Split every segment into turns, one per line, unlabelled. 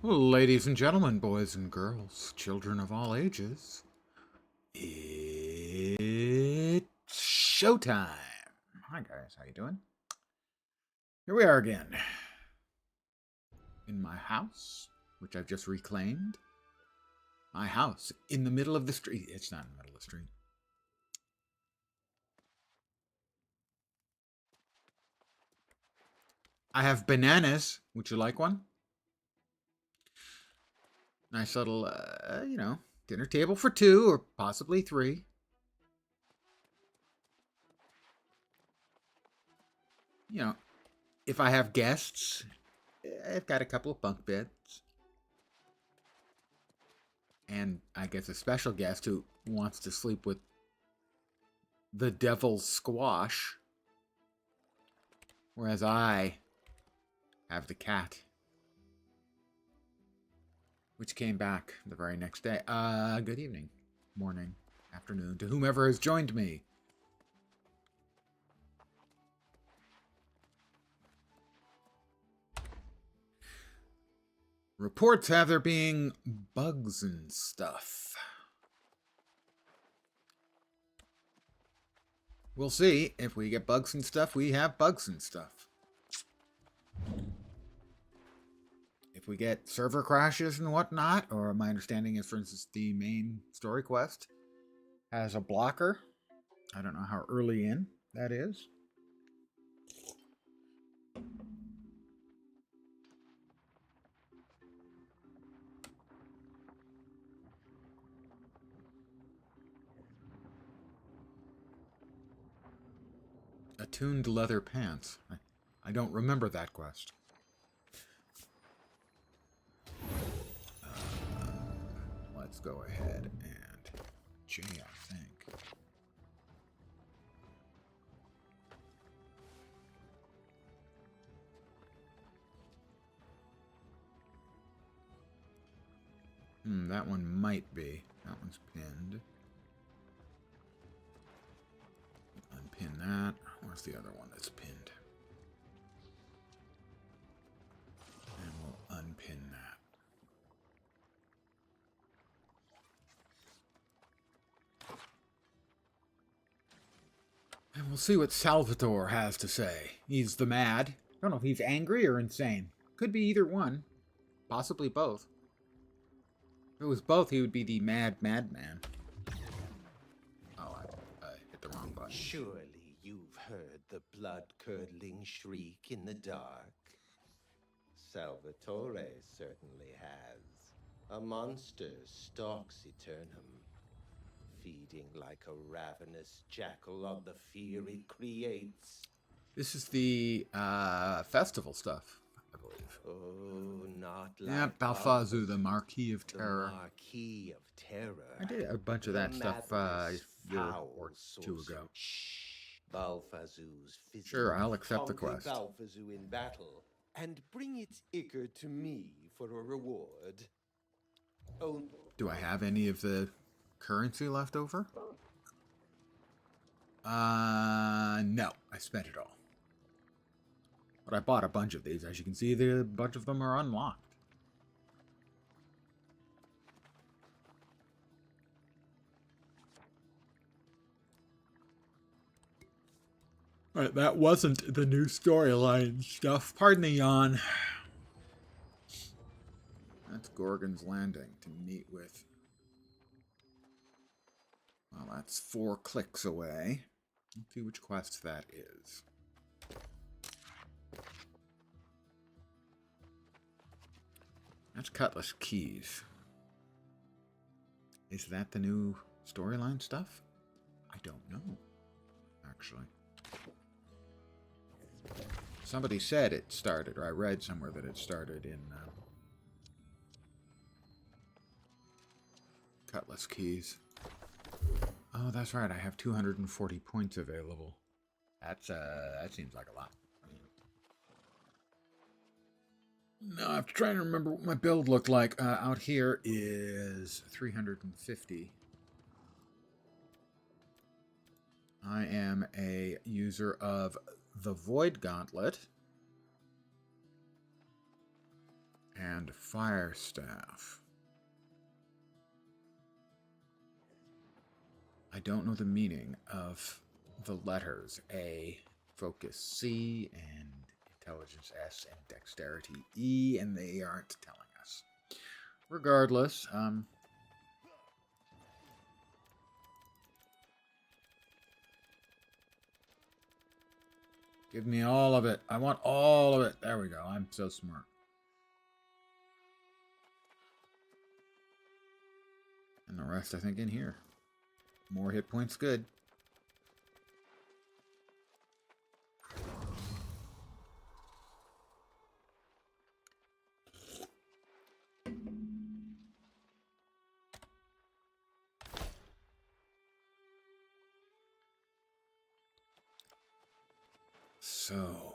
Ladies and gentlemen, boys and girls, children of all ages, it's showtime. Hi guys, how you doing? Here we are again. In my house, which I've just reclaimed. My house, in the middle of the street. It's not in the middle of the street. I have bananas. Would you like one? Nice little, dinner table for two or possibly three. If I have guests, I've got a couple of bunk beds. And I guess a special guest who wants to sleep with the devil's squash. Whereas I have the cat. Which came back the very next day. Good evening, morning, afternoon, to whomever has joined me. Reports have there being bugs and stuff. We'll see. If we get bugs and stuff, we have bugs and stuff. If we get server crashes and whatnot, or my understanding is, for instance, the main story quest has a blocker. I don't know how early in that is. Attuned leather pants. I don't remember that quest. Let's go ahead and J, I think. That one might be. That one's pinned. Unpin that. Where's the other one that's pinned? And we'll unpin that. And we'll see what Salvatore has to say. He's the mad. I don't know if he's angry or insane. Could be either one. Possibly both. If it was both, he would be the mad madman. Oh, I hit the wrong button.
Surely you've heard the blood-curdling shriek in the dark. Salvatore certainly has. A monster stalks Eternum, feeding like a ravenous jackal on the fear it creates.
This is the festival stuff, I believe.
Oh, not like
Yeah, Balfazu, the Marquis of Terror.
The Marquis of Terror.
I did a bunch of that stuff a year or two ago.
Balfazu's physique.
Sure, I'll accept the quest.
Balfazu in battle, and bring its ichor to me for a reward. Oh,
do I have any of the currency left over? No, I spent it all. But I bought a bunch of these. As you can see, a bunch of them are unlocked. Alright, that wasn't the new storyline stuff. Pardon the yawn. That's Gorgon's Landing to meet with. Well, that's 4 clicks away. Let's see which quest that is. That's Cutlass Keys. Is that the new storyline stuff? I don't know, actually. Somebody said it started, or I read somewhere that it started in Cutlass Keys. Oh, that's right. I have 240 points available. That seems like a lot. No, I'm trying to remember what my build looked like. Out here is 350. I am a user of the Void Gauntlet. and fire staff. I don't know the meaning of the letters A, focus C, and intelligence S, and dexterity E, and they aren't telling us. Regardless, give me all of it. I want all of it. There we go. I'm so smart. And the rest, I think, in here. More hit points, good. So,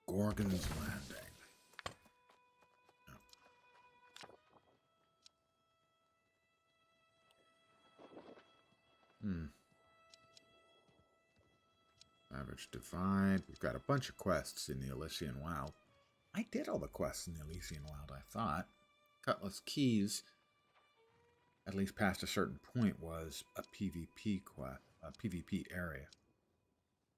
Gorgon's Landing. Savage Divide. We've got a bunch of quests in the Elysian Wild. I did all the quests in the Elysian Wild, I thought. Cutlass Keys, at least past a certain point, was a PvP quest, a PvP area.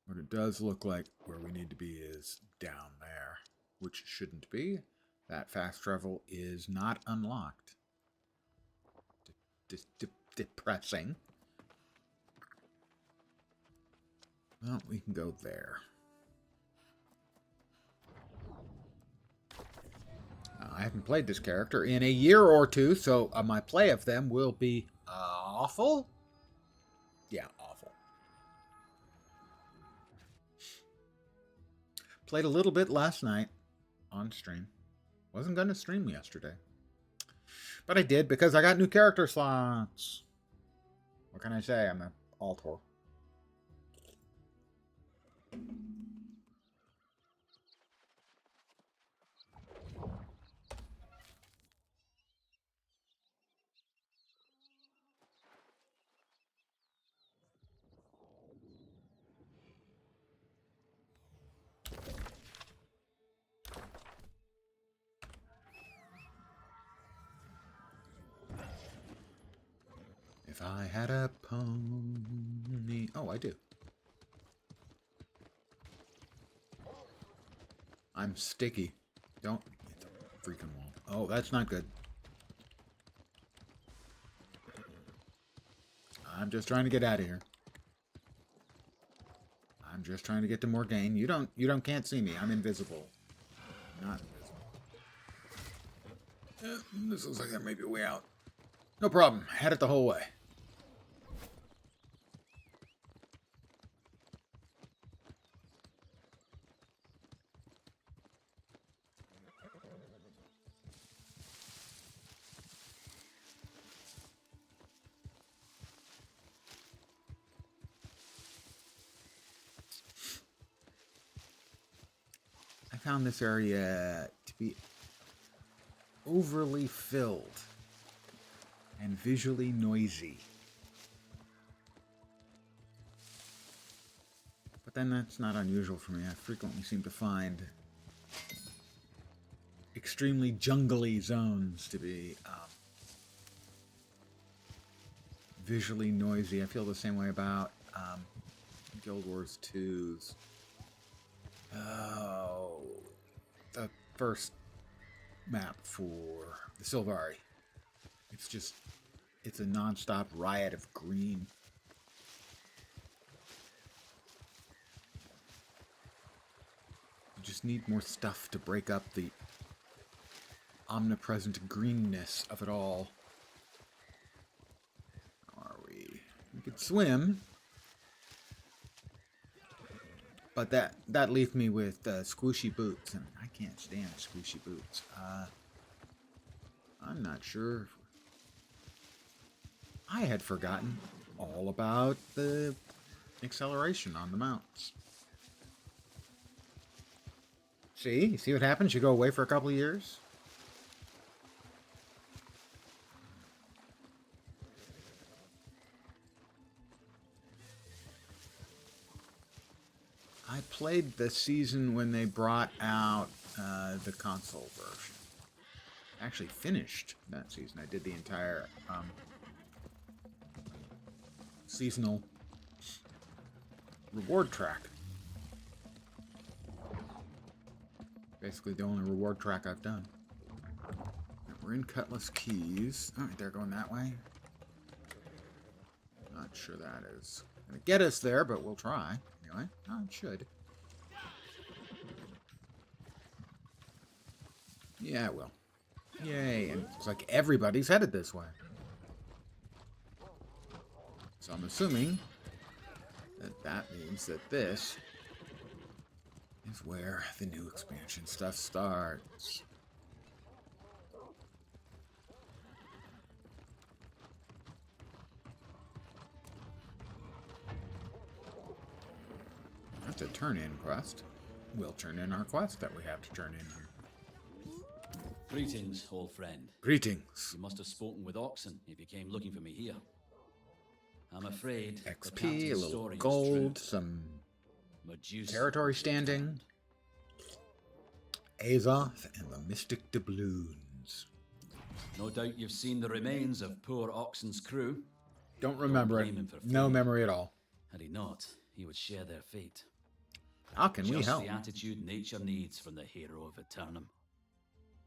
What it does look like where we need to be is down there, which shouldn't be. That fast travel is not unlocked. Depressing. Well, we can go there. I haven't played this character in a year or two, so my play of them will be awful. Yeah, awful. Played a little bit last night on stream. Wasn't going to stream yesterday. But I did because I got new character slots. What can I say? I'm an Altor. If I had a pony... Oh, I do. I'm sticky. Don't hit the freaking wall. Oh, that's not good. I'm just trying to get out of here. I'm just trying to get to Morgaine. Can't see me. I'm invisible. Not invisible. This looks like there may be a way out. No problem. Had it the whole way. I found this area to be overly filled and visually noisy. But then that's not unusual for me. I frequently seem to find extremely jungly zones to be visually noisy. I feel the same way about Guild Wars 2's the first map for the Sylvari. It's a non-stop riot of green. You just need more stuff to break up the omnipresent greenness of it all. How are we? We could swim. But that leaves me with squishy boots, and I can't stand squishy boots. I'm not sure. I had forgotten all about the acceleration on the mounts. See? You see what happens? You go away for a couple of years. I played the season when they brought out the console version. actually finished that season. I did the entire seasonal reward track. Basically the only reward track I've done. We're in Cutlass Keys. Alright, they're going that way. Not sure that is going to get us there, but we'll try. Anyway, oh, it should. Yeah, it will. Yay, and it looks like everybody's headed this way. So I'm assuming that that means that this is where the new expansion stuff starts. That's a turn-in quest. We'll turn in our quest that we have to turn in here.
Greetings, old friend.
Greetings.
You must have spoken with Oxen if you came looking for me here. I'm afraid the
XP, a
captain's
little
story
gold,
is true.
some
Medusa
territory standing, Azoth, and the Mystic Doubloons.
No doubt you've seen the remains of poor Oxen's crew.
Don't remember
blame
it.
him for
No
fleeing.
memory at all.
Had he not, he would share their fate.
How can we
Just
help?
the attitude nature needs from the hero of Eternum.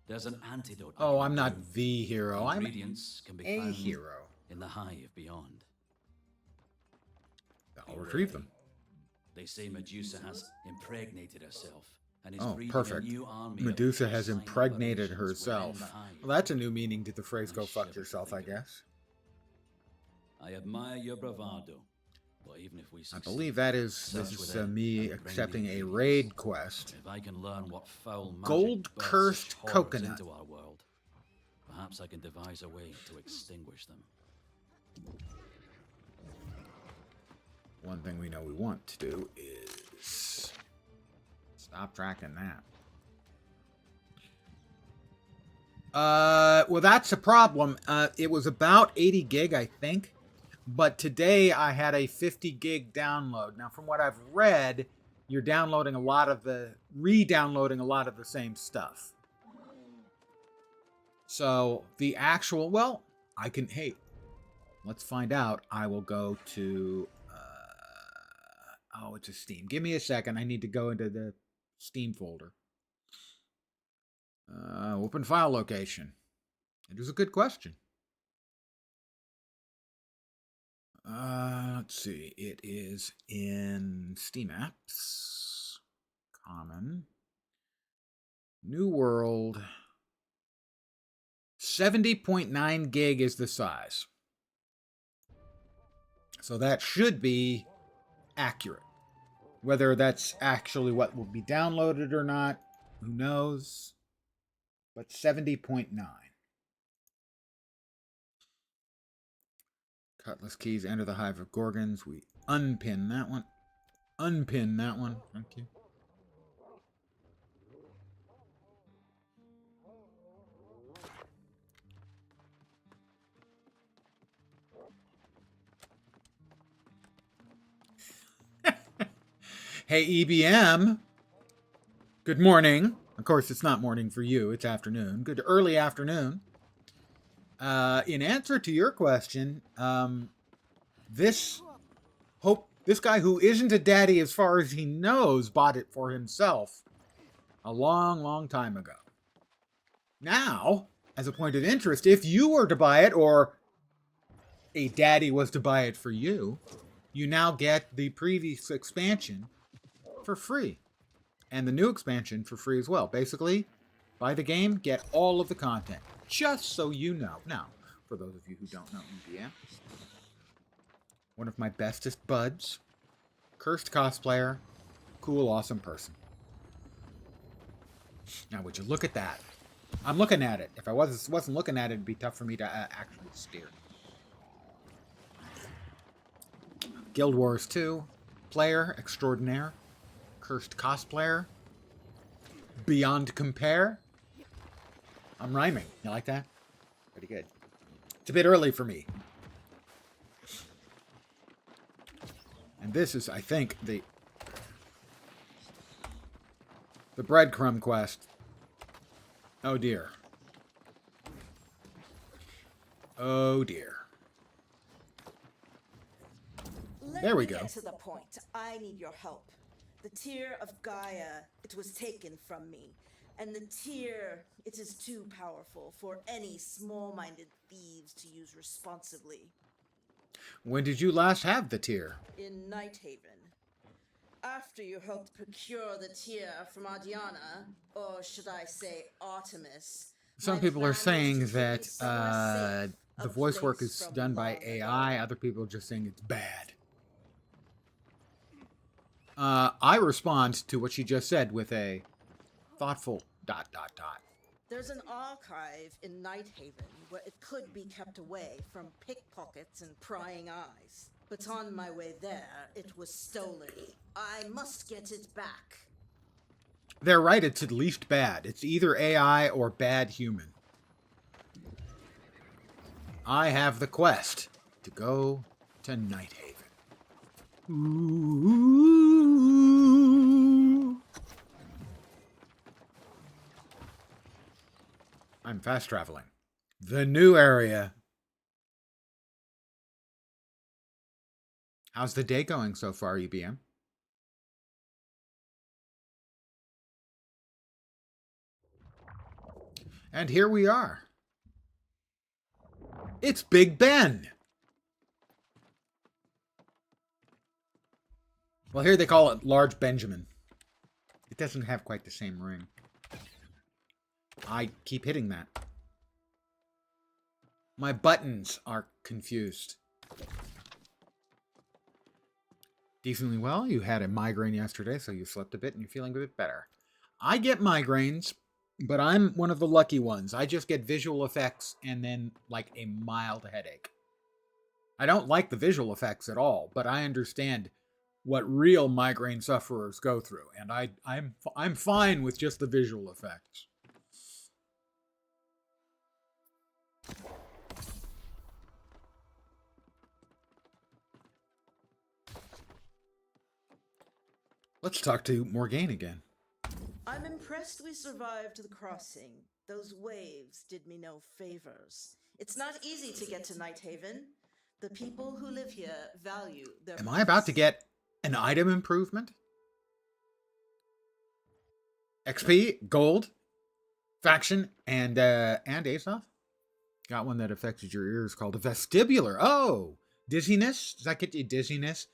There's an antidote. you
Oh,
can
I'm not
brew.
the hero. I'm
Ingredients can be
a
found
hero.
in the hive beyond.
I'll retrieve them.
They say Medusa has impregnated herself and is
Oh,
breeding
perfect.
a new army of
Medusa has
porcine
impregnated
aberrations
herself.
within the hive.
Well, that's a new meaning to the phrase
I
"go fuck
shiver
yourself,"
to
I
think of it.
guess.
I admire your bravado, but even if we
I
succeed,
believe that is
search
this is
within
me
and bring
accepting
the
a
ingredients.
raid quest.
If I can learn what foul magic
Gold
births
cursed
such horrors
coconut.
into our world, perhaps I can devise a way to extinguish them.
One thing we know we want to do is stop tracking that. Well, that's a problem. It was about 80 gig, I think. But today I had a 50 gig download. Now, from what I've read, you're downloading a lot of re-downloading a lot of the same stuff. So the actual, well, hey, let's find out. I will go to, it's a Steam. Give me a second. I need to go into the Steam folder. Open file location. It is a good question. Let's see. It is in Steam Apps. Common. New World. 70.9 gig is the size. So that should be accurate. Whether that's actually what will be downloaded or not, who knows? But 70.9. Cutlass keys, enter the hive of Gorgons. We unpin that one. Unpin that one. Thank you. Hey, EBM. Good morning. Of course, it's not morning for you. It's afternoon. Good early afternoon. In answer to your question, this guy who isn't a daddy as far as he knows bought it for himself a long, long time ago. Now, as a point of interest, if you were to buy it or a daddy was to buy it for you, you now get the previous expansion for free. And the new expansion for free as well. Basically, buy the game, get all of the content. Just so you know. Now, for those of you who don't know EBM, one of my bestest buds, cursed cosplayer, cool, awesome person. Now, would you look at that? I'm looking at it. If I wasn't looking at it, it'd be tough for me to actually steer. Guild Wars 2, player extraordinaire, cursed cosplayer, beyond compare. I'm rhyming. You like that? Pretty good. It's a bit early for me. And this is, I think, the breadcrumb quest. Oh dear. Oh dear. There we go.
Get to the point. I need your help. The tear of Gaia, it was taken from me. And the tear, it is too powerful for any small-minded thieves to use responsibly.
When did you last have the tear?
In Nighthaven. After you helped procure the tear from Ardiana, or should I say Artemis.
Some people are saying that the voice work is done by AI. Other people are just saying it's bad. I respond to what she just said with a thoughtful ...
There's an archive in Nighthaven where it could be kept away from pickpockets and prying eyes. But on my way there, it was stolen. I must get it back.
They're right, it's at least bad. It's either AI or bad human. I have the quest to go to Nighthaven. Ooh. I'm fast traveling. The new area. How's the day going so far, EBM? And here we are. It's Big Ben. Well, here they call it Large Benjamin. It doesn't have quite the same ring. I keep hitting that. My buttons are confused. Decently well. You had a migraine yesterday, so you slept a bit and you're feeling a bit better. I get migraines, but I'm one of the lucky ones. I just get visual effects and then like a mild headache. I don't like the visual effects at all, but I understand what real migraine sufferers go through, and I'm fine with just the visual effects. Let's talk to Morgaine again.
I'm impressed we survived the crossing. Those waves did me no favors. It's not easy to get to Nighthaven. The people who live here value their...
Am I about to get an item improvement? XP, gold, faction, and Aesop. Got one that affected your ears called a vestibular. Oh, dizziness? Does that get you dizziness?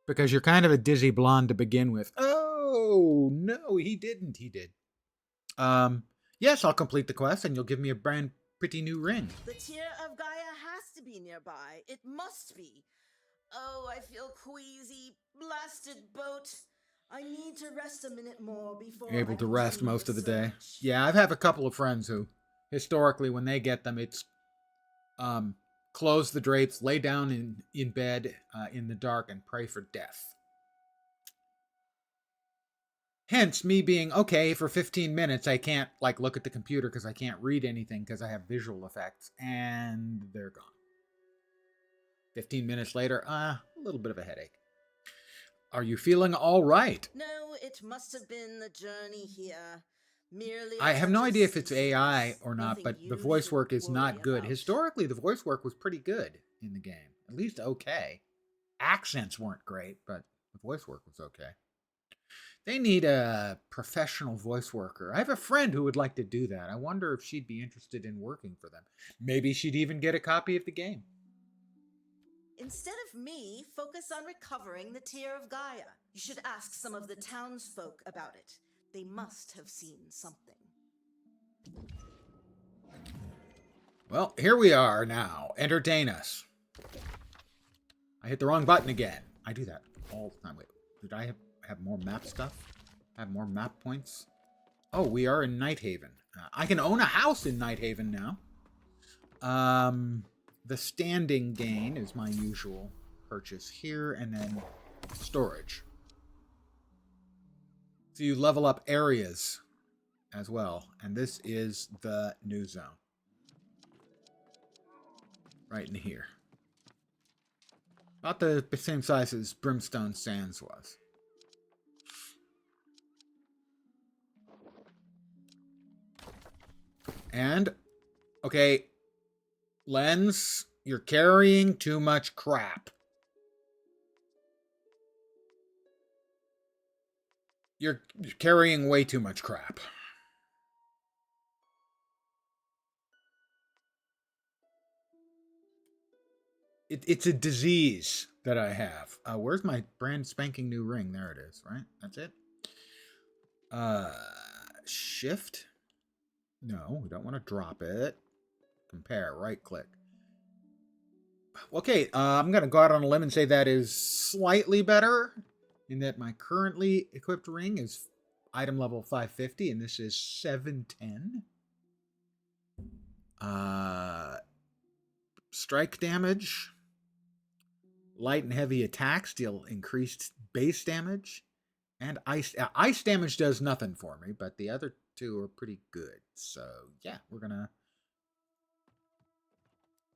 Because you're kind of a dizzy blonde to begin with. Oh, no, he didn't. He did. Yes, I'll complete the quest and you'll give me a brand pretty new ring.
The tear of Gaia has to be nearby. It must be. Oh, I feel queasy. Blasted boat. I need to rest a minute more before
You're able
I
to rest
continue
most
the
of the day.
search.
Yeah, I've had a couple of friends who, historically, when they get them, it's close the drapes, lay down in bed in the dark, and pray for death. Hence, me being, okay, for 15 minutes, I can't, like, look at the computer because I can't read anything because I have visual effects, and they're gone. 15 minutes later, a little bit of a headache. Are you feeling all right?
No, it must have been the journey here. Merely
I have no
such a
idea if it's
ceaseless,
AI or not,
nothing
but the
you
voice
should
work is not
worry
good.
about.
Historically, the voice work was pretty good in the game. At least okay. Accents weren't great, but the voice work was okay. They need a professional voice worker. I have a friend who would like to do that. I wonder if she'd be interested in working for them. Maybe she'd even get a copy of the game.
Instead of me, focus on recovering the tear of Gaia. You should ask some of the townsfolk about it. They must have seen something.
Well, here we are now. Entertain us. I hit the wrong button again. I do that all the time. Wait, did I have more map stuff? Have more map points? Oh, we are in Nighthaven. I can own a house in Nighthaven now. The standing gain is my usual purchase here, and then storage. So you level up areas as well, and this is the new zone. Right in here. About the same size as Brimstone Sands was. And, okay, Lens, you're carrying too much crap. You're carrying way too much crap. It's a disease that I have. Where's my brand spanking new ring? There it is, right? That's it. Shift? No, we don't want to drop it. Compare, right click. Okay, I'm going to go out on a limb and say that is slightly better in that my currently equipped ring is item level 550 and this is 710. Strike damage. Light and heavy attacks deal increased base damage. And ice damage does nothing for me, but the other two are pretty good. So, yeah, we're going to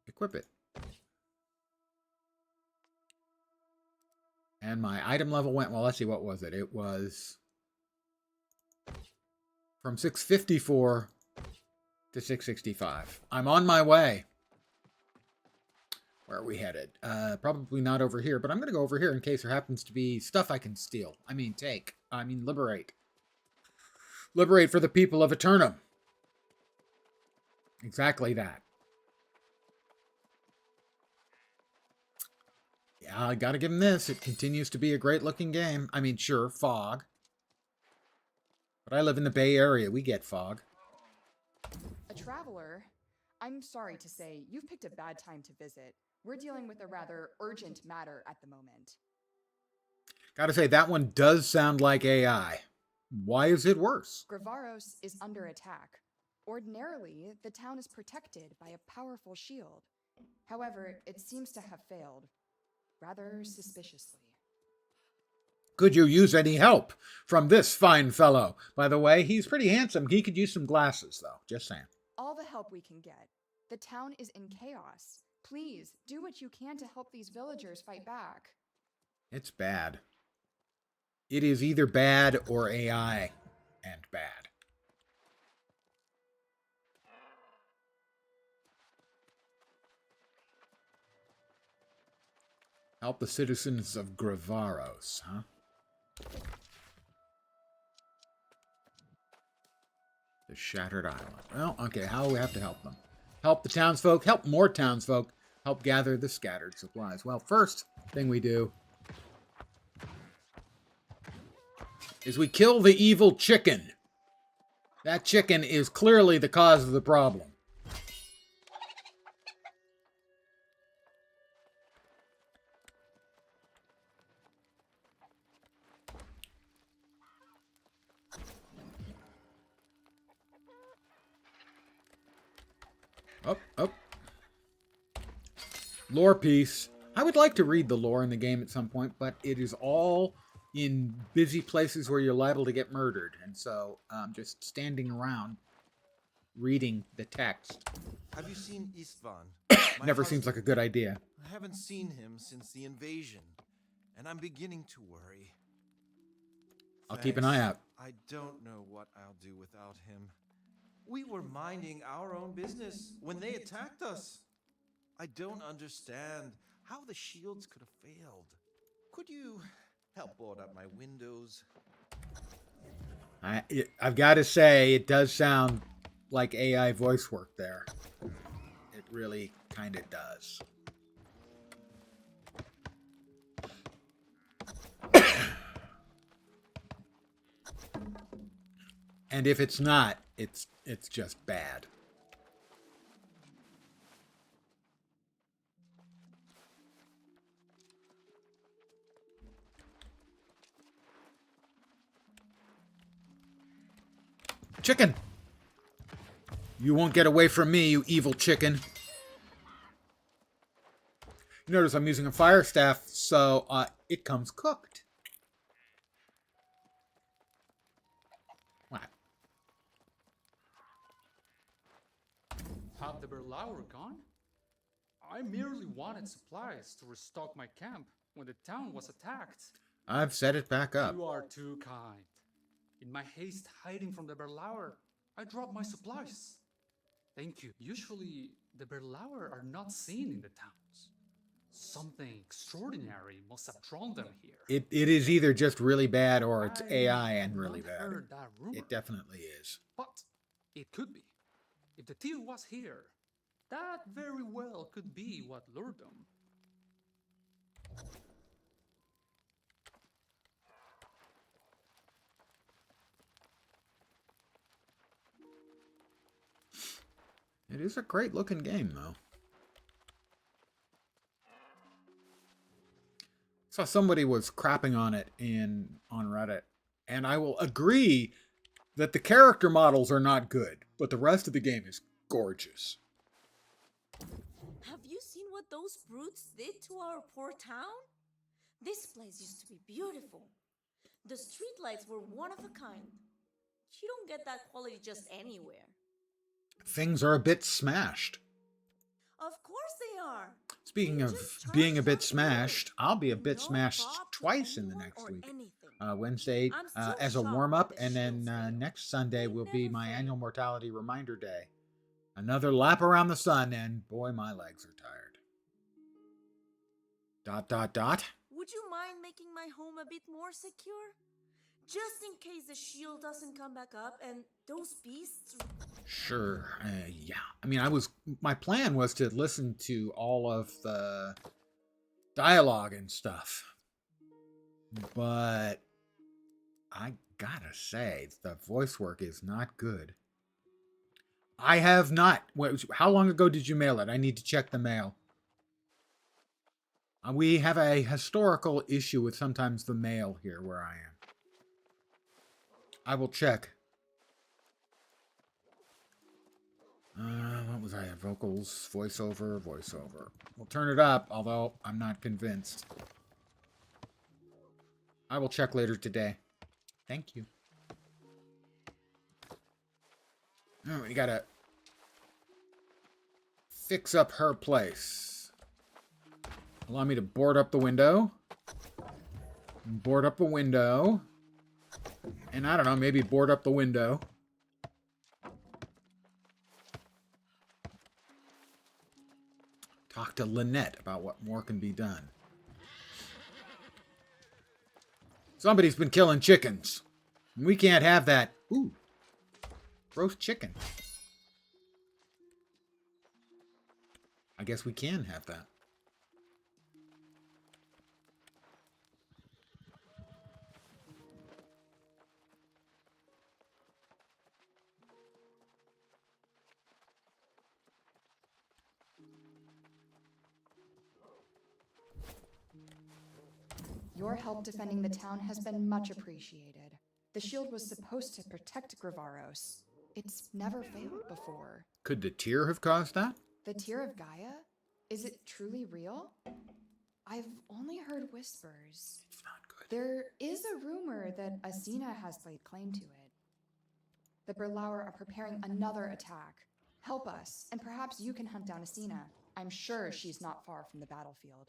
equip it. And my item level went, well, let's see, what was it? It was from 654 to 665. I'm on my way. Where are we headed? Probably not over here, but I'm going to go over here in case there happens to be stuff I can steal. I mean, take. I mean, liberate. Liberate for the people of Eternum. Exactly that. Yeah, I got to give him this. It continues to be a great-looking game. I mean, sure, fog. But I live in the Bay Area. We get fog.
A traveler? I'm sorry to say, you've picked a bad time to visit. We're dealing with a rather urgent matter at the moment.
Gotta say, that one does sound like AI. Why is it worse?
Gravaros is under attack. Ordinarily, the town is protected by a powerful shield. However, it seems to have failed. Rather suspiciously.
Could you use any help from this fine fellow? By the way, he's pretty handsome. He could use some glasses, though. Just saying.
All the help we can get. The town is in chaos. Please, do what you can to help these villagers fight back.
It's bad. It is either bad or AI and bad. Help the citizens of Gravaros, huh? The Shattered Island. Well, okay, how do we have to help them? Help the townsfolk, help more townsfolk, help gather the scattered supplies. Well, first thing we do is we kill the evil chicken. That chicken is clearly the cause of the problem. Up. Lore piece. I would like to read the lore in the game at some point, but it is all in busy places where you're liable to get murdered. And so just standing around reading the text
Have you seen Istvan?
never seems like a good idea.
I haven't seen him since the invasion, and I'm beginning to worry.
I'll keep an eye out.
I don't know what I'll do without him. We were minding our own business when they attacked us. I don't understand how the shields could have failed. Could you help board up my windows?
I've got to say, it does sound like AI voice work there. It really kind of does. And if it's not, it's just bad. Chicken! You won't get away from me, you evil chicken. You notice I'm using a fire staff, so it comes cooked. What?
Have the Berlauer gone? I merely wanted supplies to restock my camp when the town was attacked.
I've set it back up.
You are too kind. In my haste hiding from the Berlauer, I dropped my supplies. Thank you. Usually, the Berlauer are not seen in the towns. Something extraordinary must have drawn them here.
It is either just really bad or it's AI and
have
really
not
bad.
heard that rumor,
It definitely is.
but it could be. If the tear was here, that very well could be what lured them.
It is a great looking game, though. Saw somebody was crapping on it on Reddit, and I will agree that the character models are not good, but the rest of the game is gorgeous.
Have you seen what those brutes did to our poor town? This place used to be beautiful. The streetlights were one of a kind. You don't get that quality just anywhere.
Things are a bit smashed.
Of course they are.
Speaking of being a bit smashed, I'll be a bit smashed twice in the next week. Wednesday as a warm-up, and then next Sunday will be my annual mortality reminder day. Another lap around the sun, and boy, my legs are tired. ...
Would you mind making my home a bit more secure? Just in case the shield doesn't come back up and those beasts...
Sure, yeah. I mean, my plan was to listen to all of the dialogue and stuff. But I gotta say, the voice work is not good. I have not. How long ago did you mail it? I need to check the mail. We have a historical issue with sometimes the mail here where I am. I will check. What was I at? Vocals, voiceover. We'll turn it up, although I'm not convinced. I will check later today. Thank you. Oh, we gotta fix up her place. Allow me to board up the window. Board up the window. And I don't know, maybe board up the window. Talk to Lynette about what more can be done. Somebody's been killing chickens. We can't have that. Ooh. Roast chicken. I guess we can have that.
Your help defending the town has been much appreciated. The shield was supposed to protect Gravaros. It's never failed before.
Could the tear have caused that?
The Tear of Gaia? Is it truly real? I've only heard whispers.
It's not good.
There is a rumor that Asina has laid claim to it. The Berlauer are preparing another attack. Help us, and perhaps you can hunt down Asina. I'm sure she's not far from the battlefield.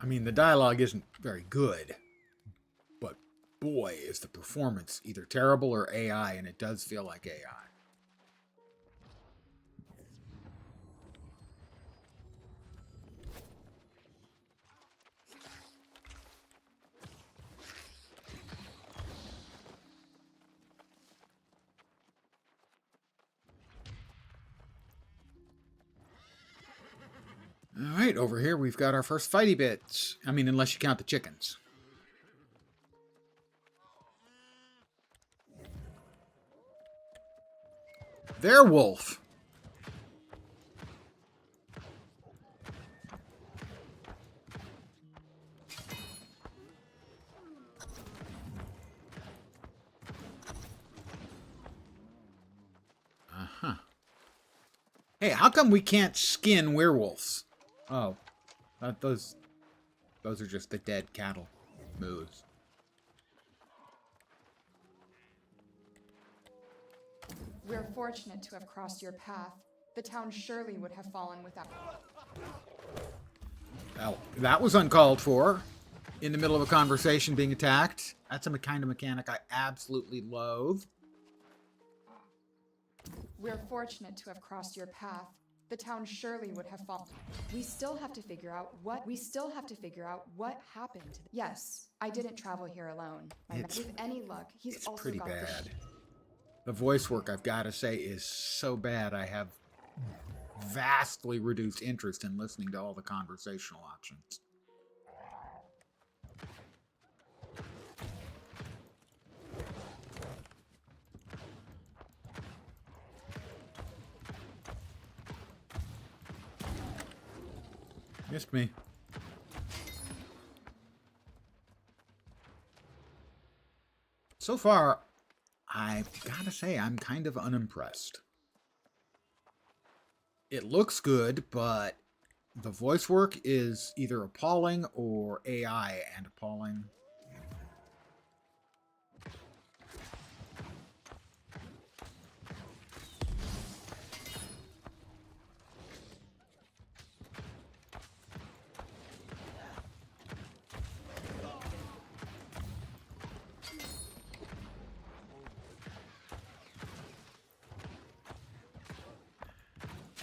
I mean, the dialogue isn't very good, but boy, is the performance either terrible or AI, and it does feel like AI. All right, over here we've got our first fighty bits. I mean, unless you count the chickens. There, wolf. Uh-huh. Hey, how come we can't skin werewolves? Oh, those are just the dead cattle moves.
We're fortunate to have crossed your path. The town surely would have fallen without...
Well, that was uncalled for. In the middle of a conversation being attacked. That's a kind of mechanic I absolutely loathe.
We're fortunate to have crossed your path. The town surely would have fallen. We still have to figure out what happened. Yes, I didn't travel here alone. With any luck, he's
It's
also
pretty
got
bad. The voice work, I've got to say, is so bad. I have vastly reduced interest in listening to all the conversational options. Missed me. So far, I've got to say, I'm kind of unimpressed. It looks good, but the voice work is either appalling or AI and appalling.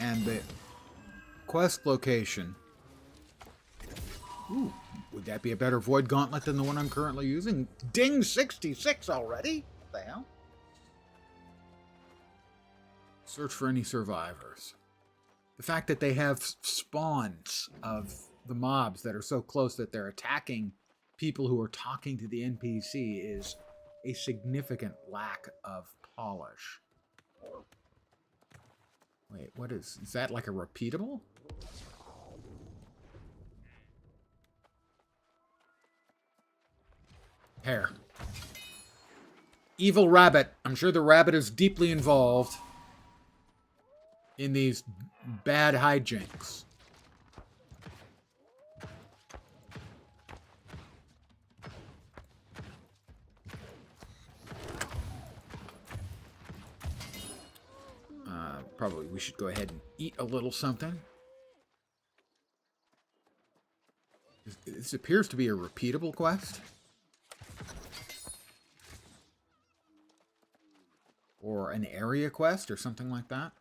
And the quest location. Ooh, would that be a better Void Gauntlet than the one I'm currently using? Ding 66 already? What the hell? Search for any survivors. The fact that they have spawns of the mobs that are so close that they're attacking people who are talking to the NPC is a significant lack of polish. Wait, what is that like a repeatable? Hair. Evil rabbit. I'm sure the rabbit is deeply involved in these bad hijinks. Probably we should go ahead and eat a little something. This appears to be a repeatable quest. Or an area quest or something like that.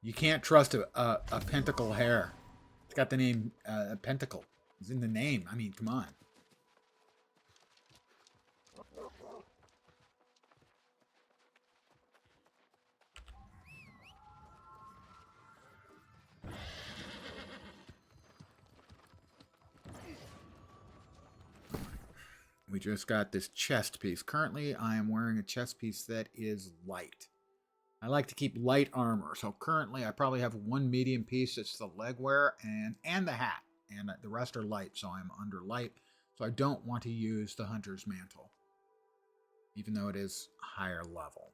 You can't trust a pentacle hair. It's got the name Pentacle. It's in the name. I mean, come on. We just got this chest piece. Currently, I am wearing a chest piece that is light. I like to keep light armor, so currently I probably have one medium piece. It's the leg wear and the hat, and the rest are light, so I'm under light. So I don't want to use the hunter's mantle, even though it is higher level,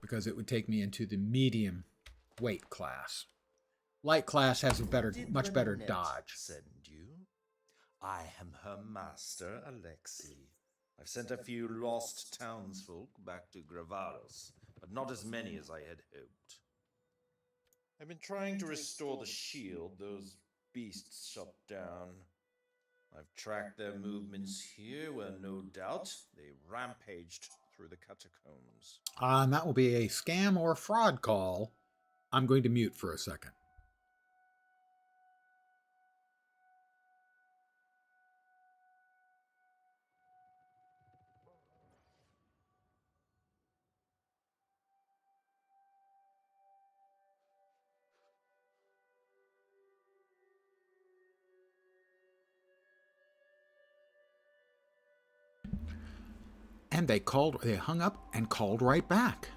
because it would take me into the medium weight class. Light class has a much better dodge.
Send you? I am her master, Alexei. I've sent a few lost townsfolk back to Gravaros, but not as many as I had hoped. I've been trying to restore the shield those beasts shut down. I've tracked their movements here, where no doubt they rampaged through the catacombs.
And that will be a scam or fraud call. I'm going to mute for a second. And they hung up and called right back.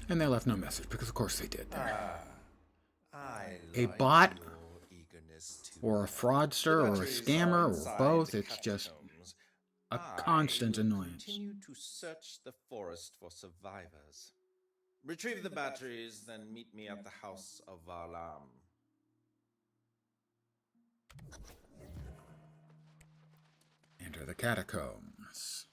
And they left no message, because of course they did. A bot or a fraudster or a scammer or both, it's just a constant
I will
annoyance.
continue to search the forest for survivors. Retrieve the batteries, then meet me at the house of Varlam.
Enter the catacombs.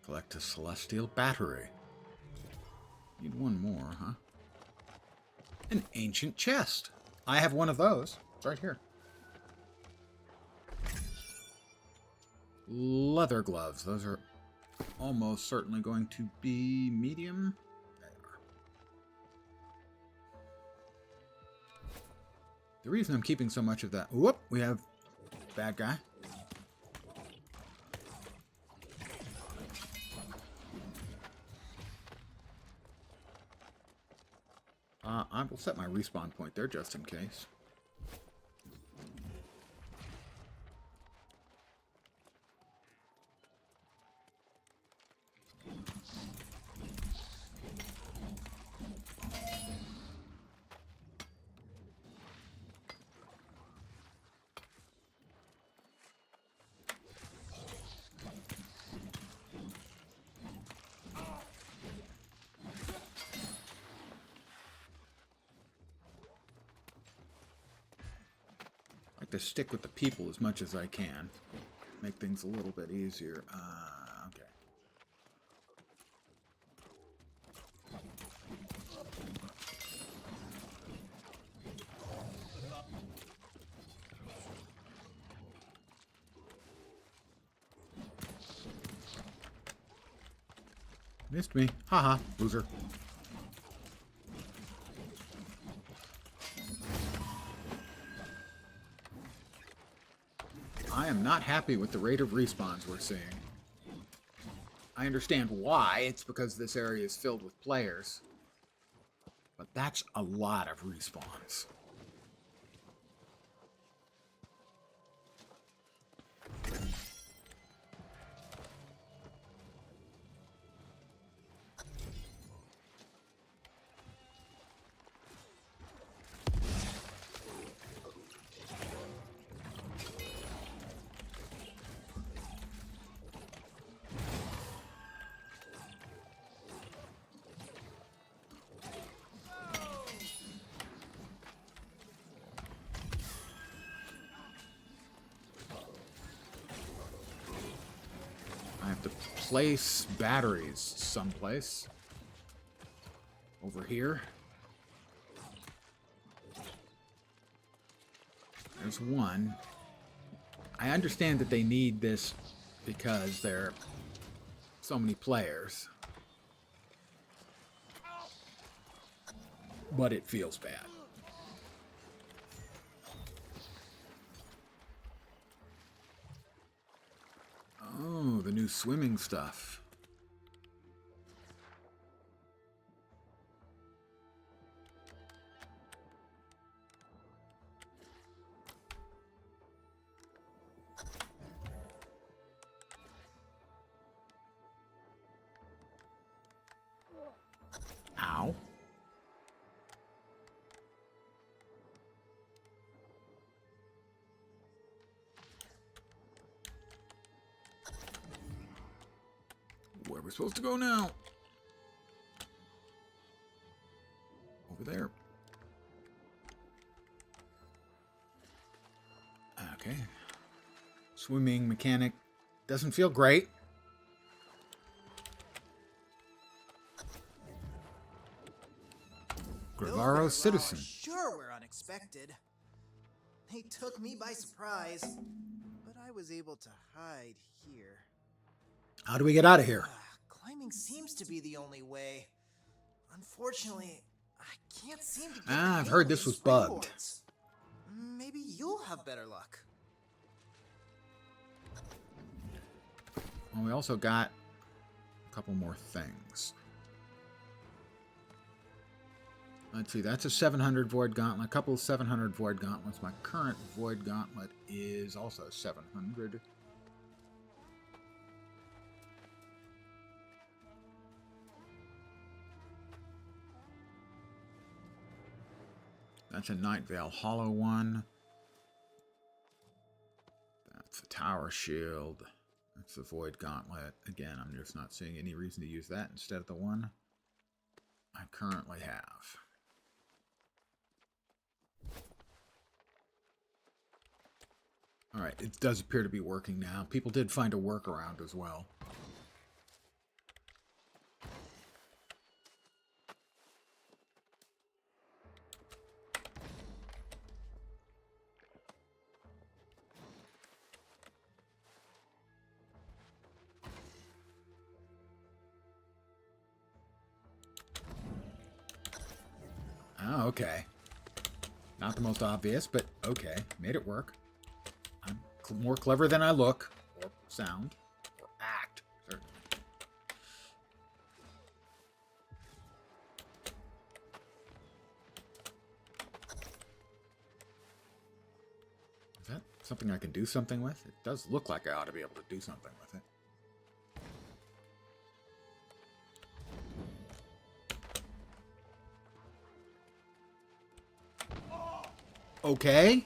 Collect a celestial battery. Need one more, huh? An ancient chest. I have one of those. It's right here. Leather gloves. Those are almost certainly going to be medium. They are. The reason I'm keeping so much of that... Whoop! We have bad guy. I will set my respawn point there just in case. To stick with the people as much as I can. Make things a little bit easier. Okay. Missed me. Haha, loser. I am not happy with the rate of respawns we're seeing. I understand why. It's because this area is filled with players. But that's a lot of respawns. I have to place batteries someplace. Over here. There's one. I understand that they need this because there are so many players. But it feels bad. Oh, the new swimming stuff. Ow. Where are we supposed to go now? Over there. Okay. Swimming mechanic doesn't feel great. Grivaro citizen.
Sure were unexpected. They took me by surprise, but I was able to hide here.
How do we get out of here?
Climbing seems to be the only way. Unfortunately, I can't seem to get
I've heard this was bugged.
Maybe you'll have better luck.
Well, we also got a couple more things. Let's see, that's a 700 Void Gauntlet, a couple of 700 Void Gauntlets. My current Void Gauntlet is also 700. That's a Night Veil Hollow one. That's a Tower Shield. That's the Void Gauntlet. Again, I'm just not seeing any reason to use that instead of the one I currently have. Alright, it does appear to be working now. People did find a workaround as well. Oh, okay. Not the most obvious, but okay. Made it work. I'm more clever than I look, or sound, or act, certainly. Is that something I can do something with? It does look like I ought to be able to do something with it. Okay.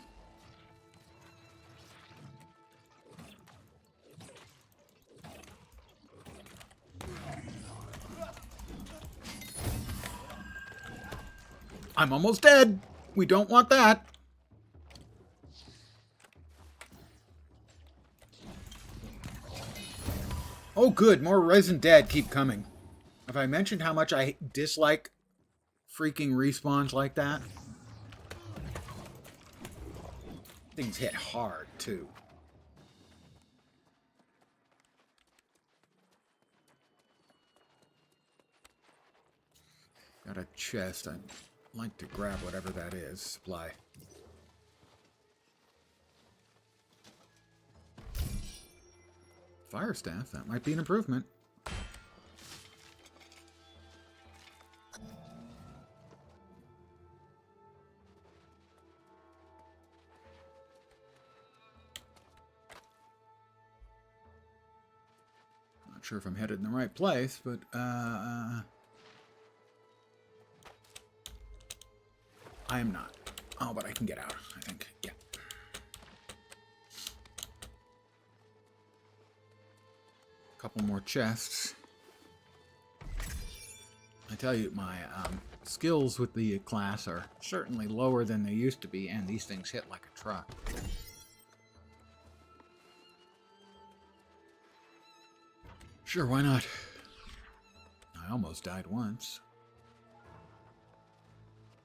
I'm almost dead. We don't want that. Oh, good. More Resin Dead keep coming. Have I mentioned how much I dislike freaking respawns like that? Things hit hard, too. Got a chest. I'd like to grab whatever that is. Supply. Fire staff. That might be an improvement. Not sure if I'm headed in the right place, but I am not. Oh, but I can get out, I think. Yeah. Couple more chests. I tell you, my skills with the class are certainly lower than they used to be, and these things hit like a truck. Sure, why not? I almost died once.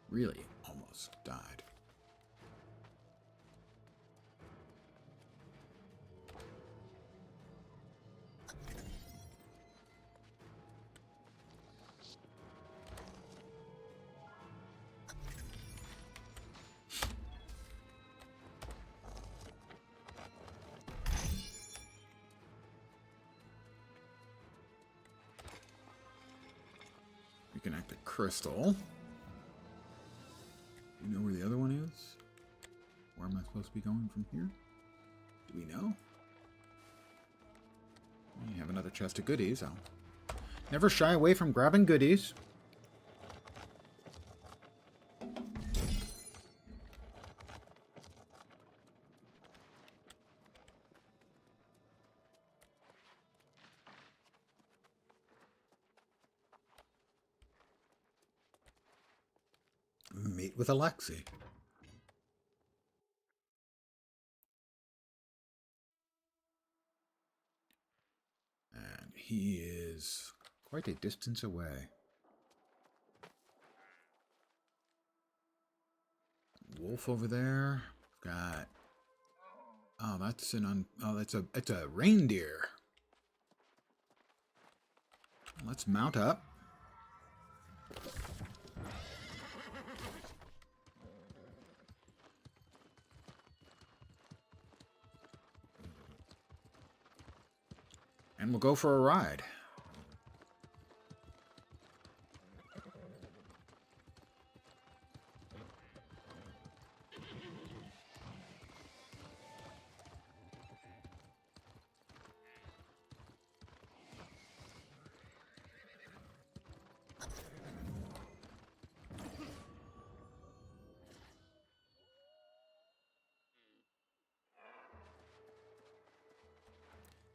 Really almost died. Reconnect the crystal. Do you know where the other one is? Where am I supposed to be going from here? Do we know? We have another chest of goodies. I'll never shy away from grabbing goodies. Meet with Alexi. And he is quite a distance away. Wolf over there. Got. Oh, that's it's a reindeer. Let's mount up. And we'll go for a ride.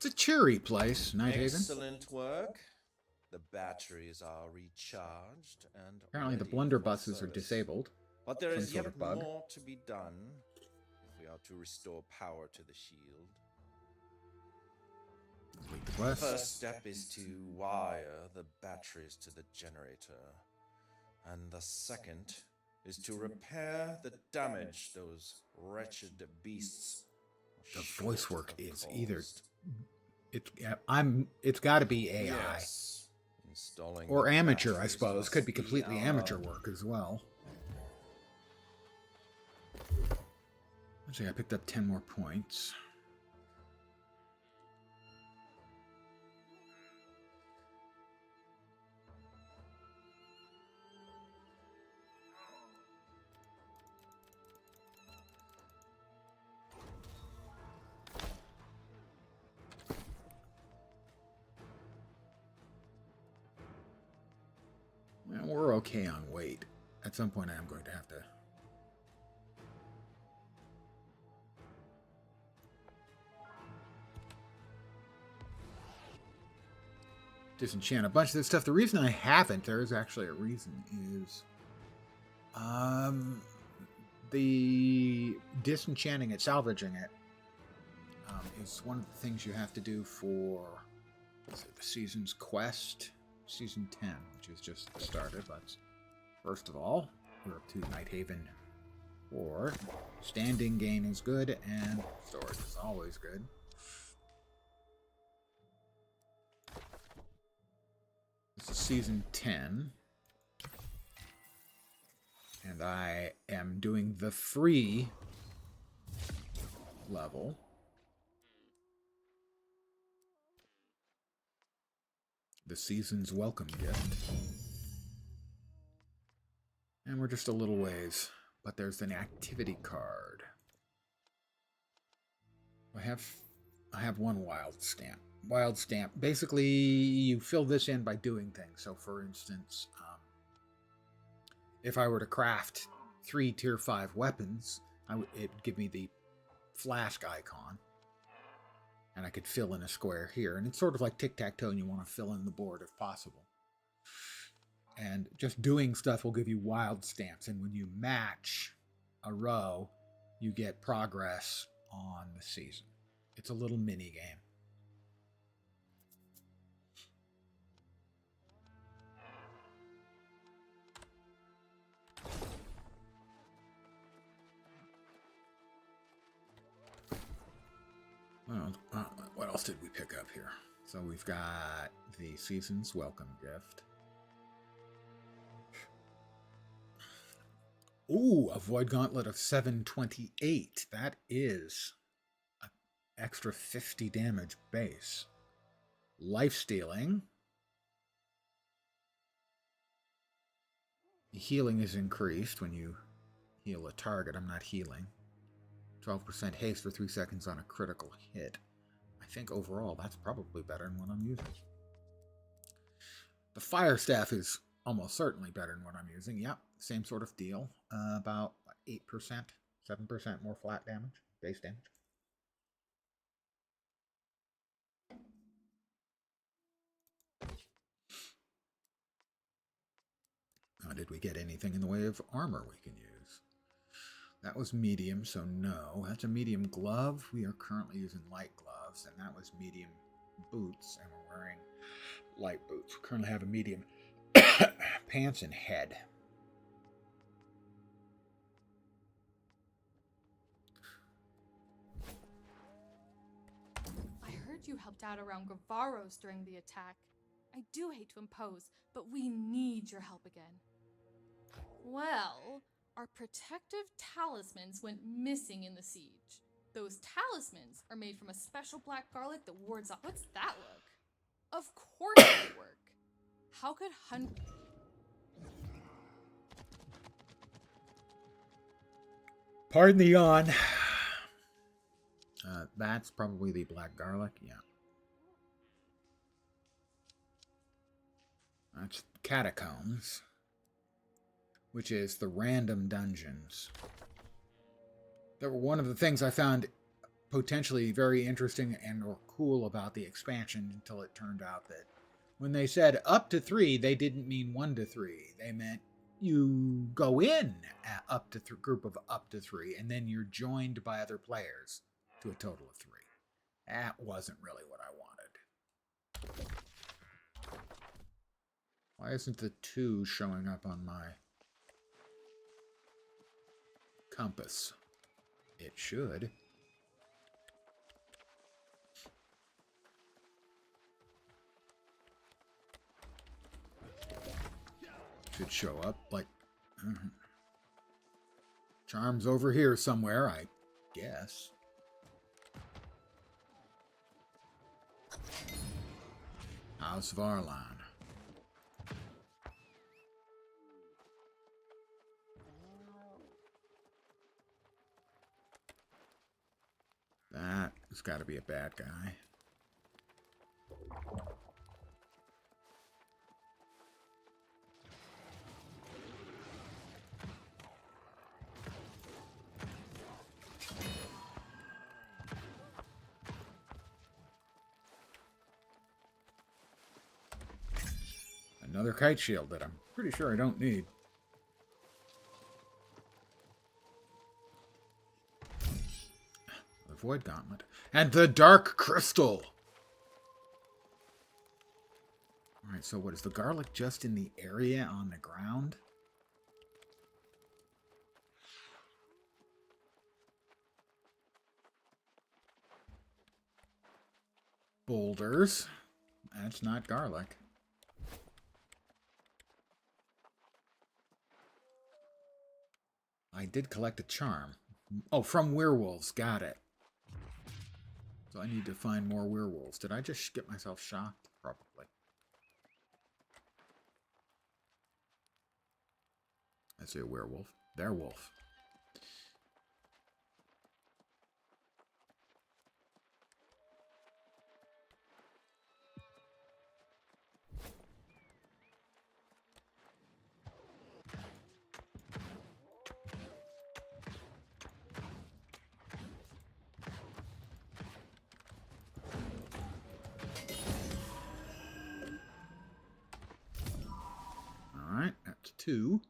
It's a cheery place, Nighthaven.
Excellent work. The batteries are recharged and
Apparently the
ready
blunderbusses
for
are
service.
disabled.
But there
Some
is
sort
yet
of bug.
more to be done if we are to restore power to the shield.
Complete the
The
quest.
first step is to wire the batteries to the generator, and the second is to repair the damage those wretched beasts.
The
are
voice
sure to
work
have
is either
caused.
it's got to be AI
Yes, installing
or
the
amateur, I
batteries
suppose.
must
Could be
be
completely
our-
amateur work as well. Let's see, I picked up 10 more points. Well, we're okay on weight. At some point, I am going to have to. Disenchant a bunch of this stuff. The reason I haven't, there is actually a reason, is the disenchanting it, salvaging it, is one of the things you have to do for the season's quest, season 10, which has just started. Let's first of all, we're up to Nighthaven 4. Standing gain is good, and storage is always good. This is season 10. And I am doing the free level. The season's welcome gift. And we're just a little ways. But there's an activity card. I have one wild stamp. Wild stamp. Basically, you fill this in by doing things. So, for instance, if I were to craft 3 tier 5 weapons, it would give me the flask icon. And I could fill in a square here. And it's sort of like tic-tac-toe, and you want to fill in the board if possible. And just doing stuff will give you wild stamps. And when you match a row, you get progress on the season. It's a little mini game. Well, what else did we pick up here? So we've got the season's welcome gift. Ooh, a void gauntlet of 728. That is an extra 50 damage base. Life stealing. Healing is increased when you heal a target. I'm not healing. 12% haste for 3 seconds on a critical hit. I think overall that's probably better than what I'm using. The fire staff is almost certainly better than what I'm using. Yep, same sort of deal. About 8%, 7% more flat damage, base damage. Did we get anything in the way of armor we can use? That was medium, so no. That's a medium glove. We are currently using light gloves, and that was medium boots, and we're wearing light boots. We currently have a medium pants and head.
I heard you helped out around Gravaros during the attack. I do hate to impose, but we need your help again. Well, our protective talismans went missing in the siege. Those talismans are made from a special black garlic that wards off. What's that look? Of course they work. How could
Pardon the yawn. That's probably the black garlic. Yeah. That's Catacombs, which is the random dungeons. That were one of the things I found potentially very interesting and or cool about the expansion until it turned out that when they said up to 3, they didn't mean 1 to 3. They meant you go in at up to group of up to 3, and then you're joined by other players to a total of 3. That wasn't really what I wanted. Why isn't the 2 showing up on my compass? It should. Should show up like charms over here somewhere, I guess. House of Arlon. That has got to be a bad guy. Another kite shield that I'm pretty sure I don't need. The Void Gauntlet. And the Dark Crystal! Alright, so what is the garlic just in the area on the ground? Boulders. That's not garlic. I did collect a charm. Oh, from werewolves. Got it. So I need to find more werewolves. Did I just get myself shocked? Probably. I see a werewolf. They're wolf. Alright, that's 2.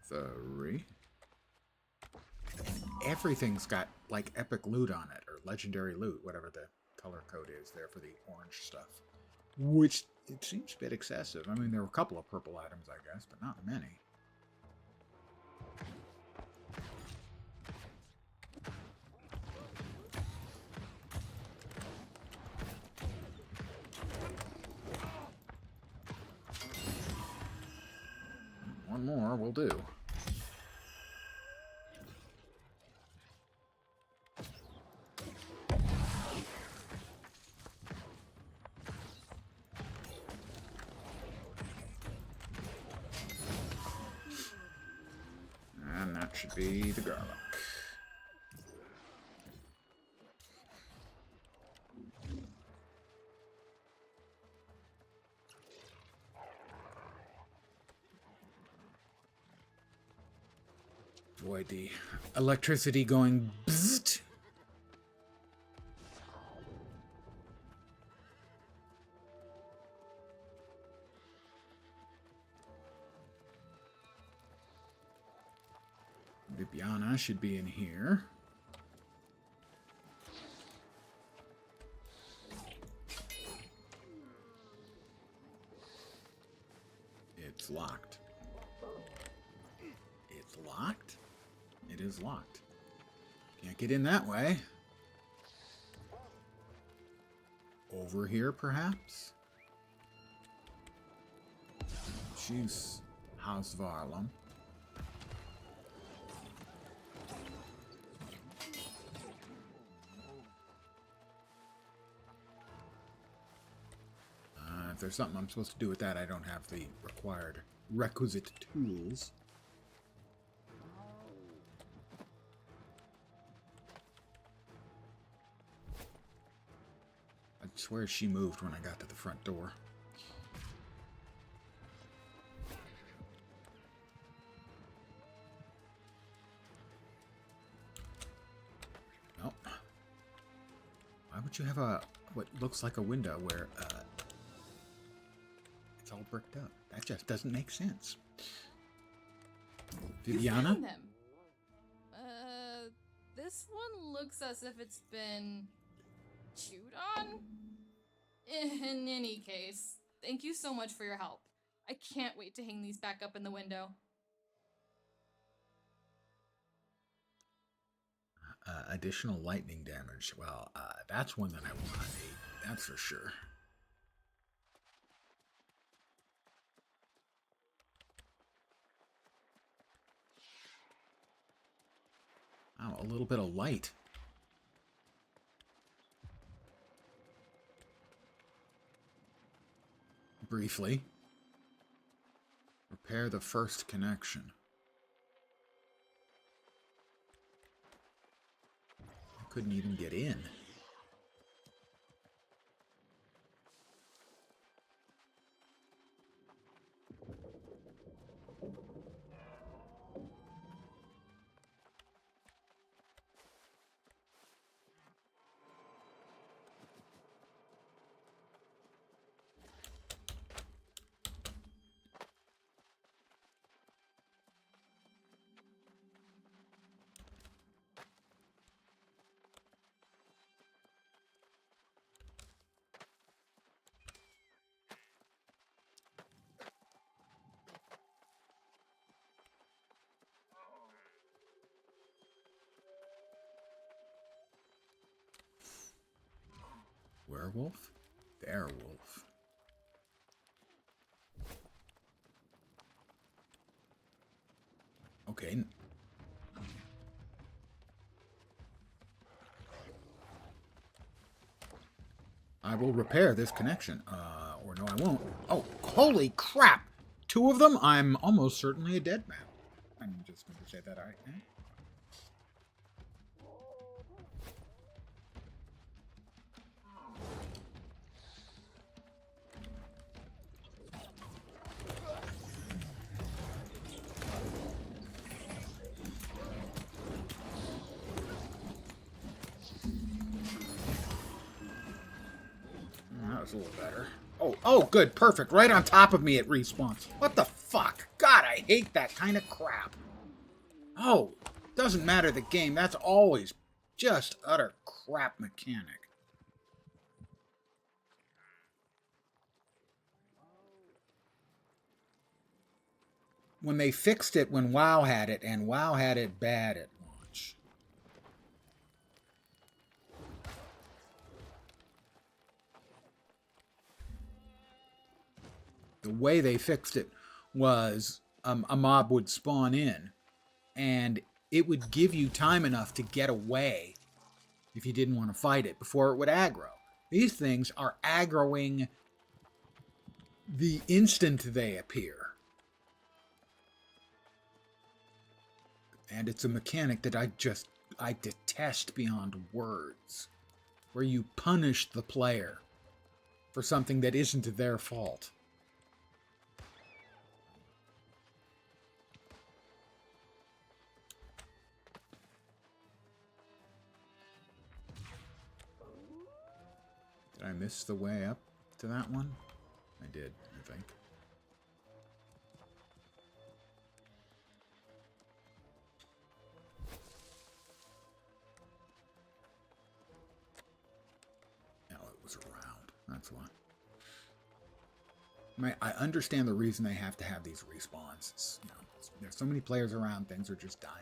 Three. Everything's got like epic loot on it, or legendary loot, whatever the color code is there for the orange stuff. Which, it seems a bit excessive. I mean, there were a couple of purple items, I guess, but not many. One more will do. And that should be the garlic. Avoid the electricity going bzzzt. Bibiana should be in here. It's locked. It's locked? It is locked. Can't get in that way. Over here, perhaps? Choose House of Arlon. If there's something I'm supposed to do with that, I don't have the requisite tools. swear she moved when I got to the front door. Nope. Why would you have what looks like a window where it's all bricked up? That just doesn't make sense.
You
Viviana?
found them. This one looks as if it's been chewed on. In any case, thank you so much for your help. I can't wait to hang these back up in the window.
Additional lightning damage. Well, that's one that I will not need. That's for sure. Oh, a little bit of light. Briefly. Repair the first connection. I couldn't even get in. Werewolf? Werewolf. Okay. I will repair this connection. Or no, I won't. Oh, holy crap! 2 of them? I'm almost certainly a dead man. I'm just going to say that right now. That was a little better. Oh, good, perfect. Right on top of me it respawns. What the fuck? God, I hate that kind of crap. Oh, doesn't matter the game. That's always just utter crap mechanic. When they fixed it when WoW had it, and WoW had it bad at launch. The way they fixed it was a mob would spawn in, and it would give you time enough to get away if you didn't want to fight it before it would aggro. These things are aggroing the instant they appear. And it's a mechanic that I detest beyond words, where you punish the player for something that isn't their fault. Did I miss the way up to that one? I did, I think. No, it was around. That's why. I understand the reason they have to have these respawns. It's, you know, there's so many players around, things are just dying.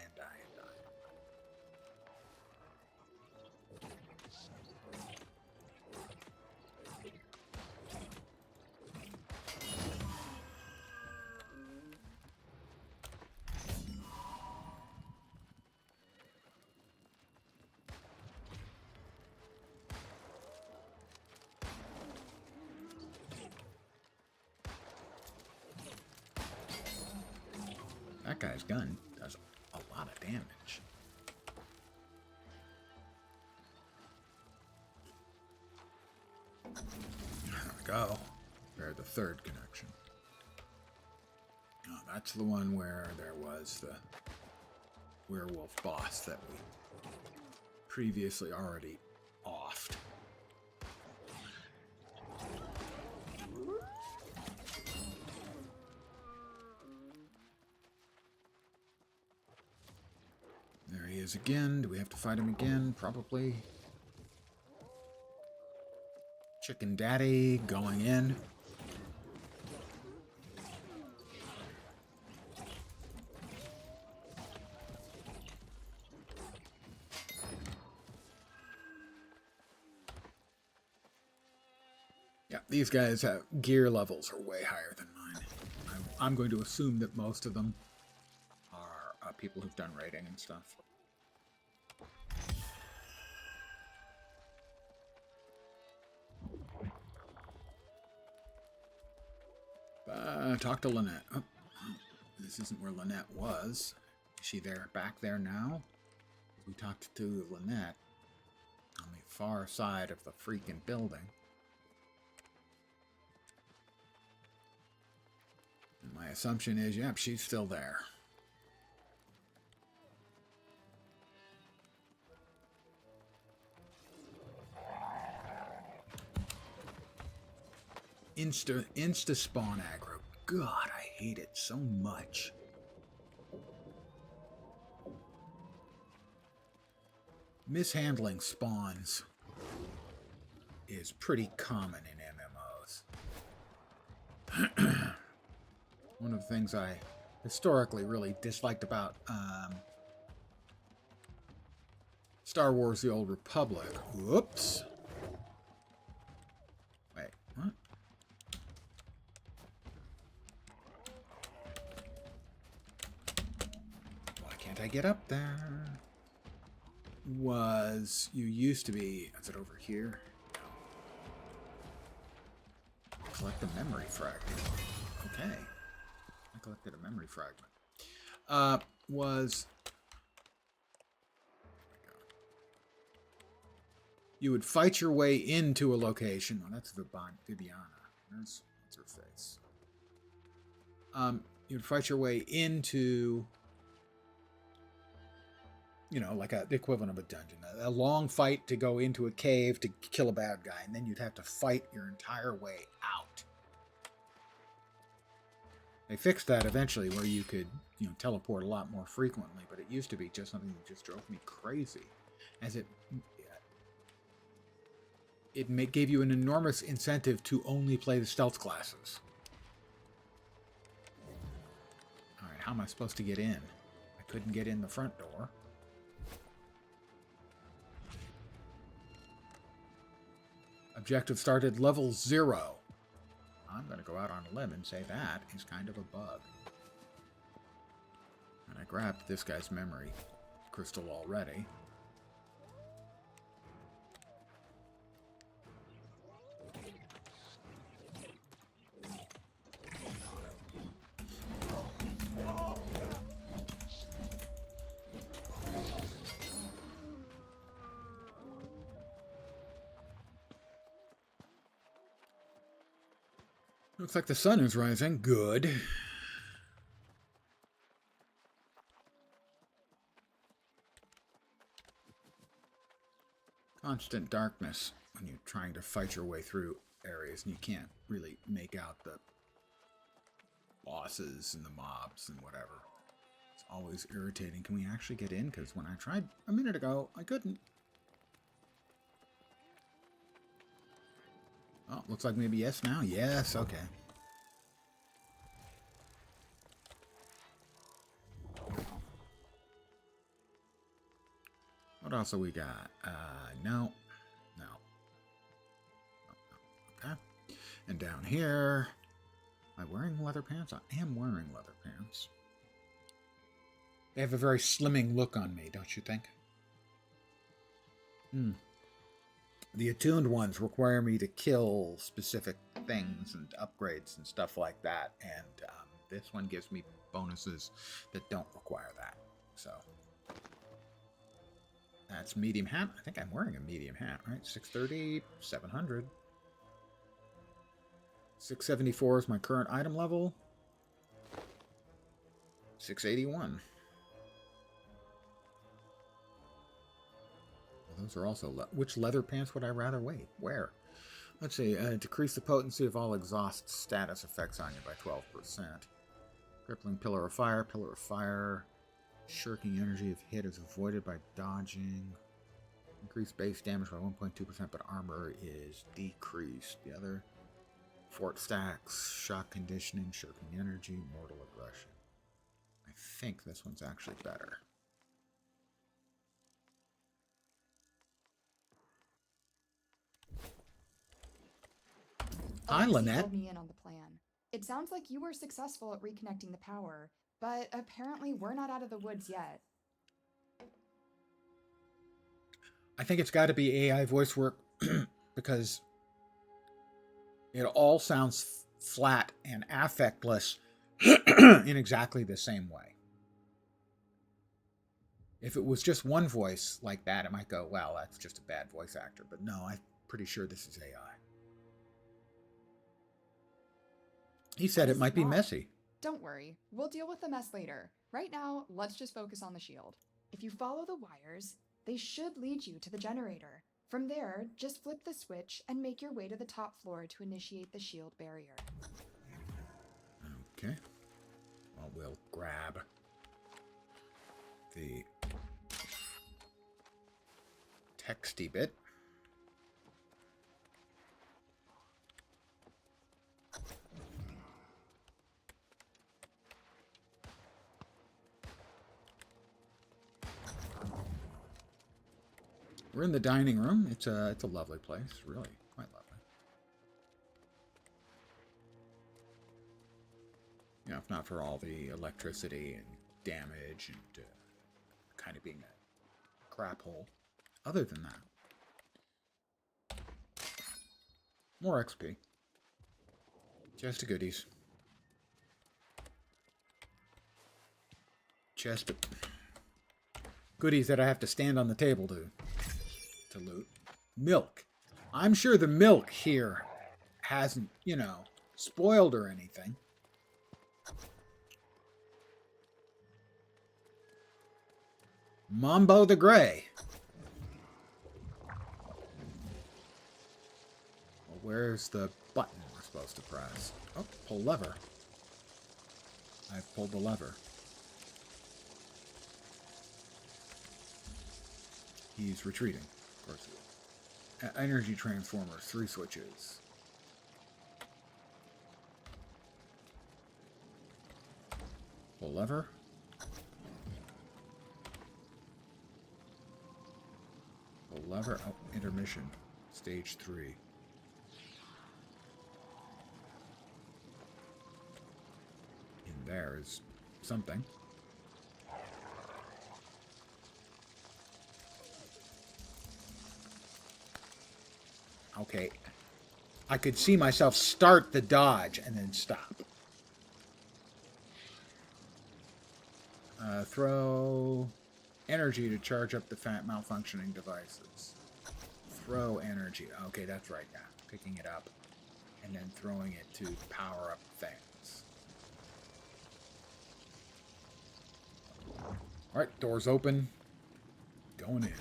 That guy's gun does a lot of damage. go. Or the third connection. Oh, that's the one where there was the werewolf boss that we previously already offed. There he is again. Do we have to fight him again? Probably. Chicken Daddy going in. Yeah, these guys have gear levels are way higher than mine. I'm going to assume that most of them are people who've done raiding and stuff. Talk to Lynette. Oh, this isn't where Lynette was. Is she there? Back there now? We talked to Lynette on the far side of the freaking building. And my assumption is, yep, she's still there. Insta spawn aggro. God, I hate it so much. Mishandling spawns is pretty common in MMOs. One of the things I historically really disliked about Star Wars The Old Republic. Whoops. Wait, what? Why can't I get up there? Was you used to be, is it over here? Collect a memory fragment. Okay. I collected a memory fragment. You would fight your way into a location. Oh, that's Viviana. What's her face? You'd fight your way into, you know, like the equivalent of a dungeon. A long fight to go into a cave to kill a bad guy, and then you'd have to fight your entire way out. They fixed that eventually where you could, you know, teleport a lot more frequently, but it used to be just something that just drove me crazy. As it gave you an enormous incentive to only play the stealth classes. Alright, how am I supposed to get in? I couldn't get in the front door. Objective started level 0. I'm going to go out on a limb and say that is kind of a bug. And I grabbed this guy's memory crystal already. Looks like the sun is rising. Good. Constant darkness when you're trying to fight your way through areas and you can't really make out the bosses and the mobs and whatever. It's always irritating. Can we actually get in? Because when I tried a minute ago, I couldn't. Oh, looks like maybe yes now. Yes, okay. What else have we got? No. Okay. And down here, am I wearing leather pants? I am wearing leather pants. They have a very slimming look on me, don't you think? The attuned ones require me to kill specific things and upgrades and stuff like that, and this one gives me bonuses that don't require that. So that's medium hat. I think I'm wearing a medium hat, right? 630, 700. 674 is my current item level. 681. Well, those are also... which leather pants would I rather wear? Let's see. Decrease the potency of all exhaust status effects on you by 12%. Crippling Pillar of Fire. Pillar of Fire. Shirking energy if hit is avoided by dodging. Increase base damage by 1.2%, but armor is decreased. The other... Fort stacks, shock conditioning, shirking energy, mortal aggression. I think this one's actually better. Hi,
Alexi
Lynette.
filled me in on the plan. It sounds like you were successful at reconnecting the power, but apparently we're not out of the woods yet.
I think it's got to be AI voice work because it all sounds flat and affectless in exactly the same way. If it was just one voice like that, it might go, well, that's just a bad voice actor. But no, I'm pretty sure this is AI. He said it might be messy.
Don't worry, we'll deal with the mess later. Right now, let's just focus on the shield. If you follow the wires, they should lead you to the generator. From there, just flip the switch and make your way to the top floor to initiate the shield barrier.
Okay. Well, we'll grab the texty bit. We're in the dining room. It's a lovely place, really, quite lovely. You know, if not for all the electricity and damage and kind of being a crap hole. Other than that, more XP. Chest of goodies. Chest of goodies that I have to stand on the table to loot. Milk. I'm sure the milk here hasn't, you know, spoiled or anything. Mambo the Grey. Well, where's the button we're supposed to press? Oh, pull lever. I've pulled the lever. He's retreating. Of course he is. Energy transformers, 3 switches. Pull lever. Pull lever. Oh, intermission. Stage 3. In there is something. Okay, I could see myself start the dodge and then stop. Throw energy to charge up the malfunctioning devices. Throw energy. Okay, that's right now. Picking it up and then throwing it to power up things. All right, doors open. Going in.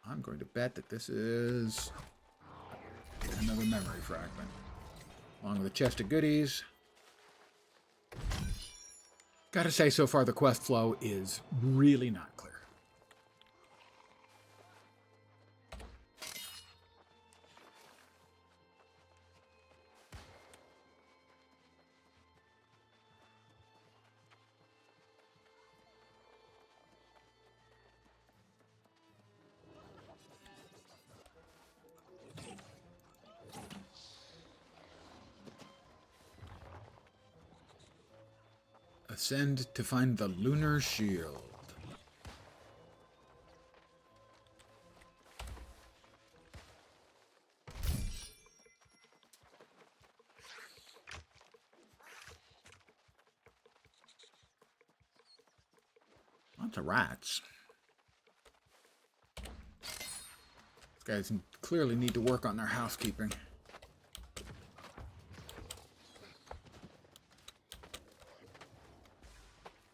I'm going to bet that this is another memory fragment. Along with a chest of goodies. Gotta say, so far the quest flow is really not clear. Ascend to find the lunar shield. Lots of rats. These guys clearly need to work on their housekeeping.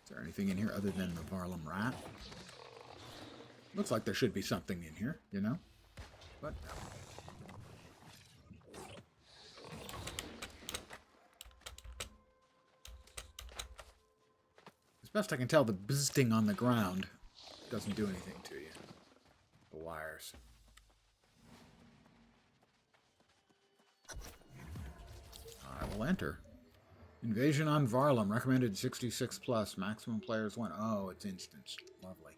Is there anything in here other than the Varlam rat? Looks like there should be something in here, you know? But no. As best I can tell, the bzzting on the ground doesn't do anything to you. The wires. I will enter. Invasion on Varlam, recommended 66 plus, maximum players 1. Oh, it's instance. Lovely.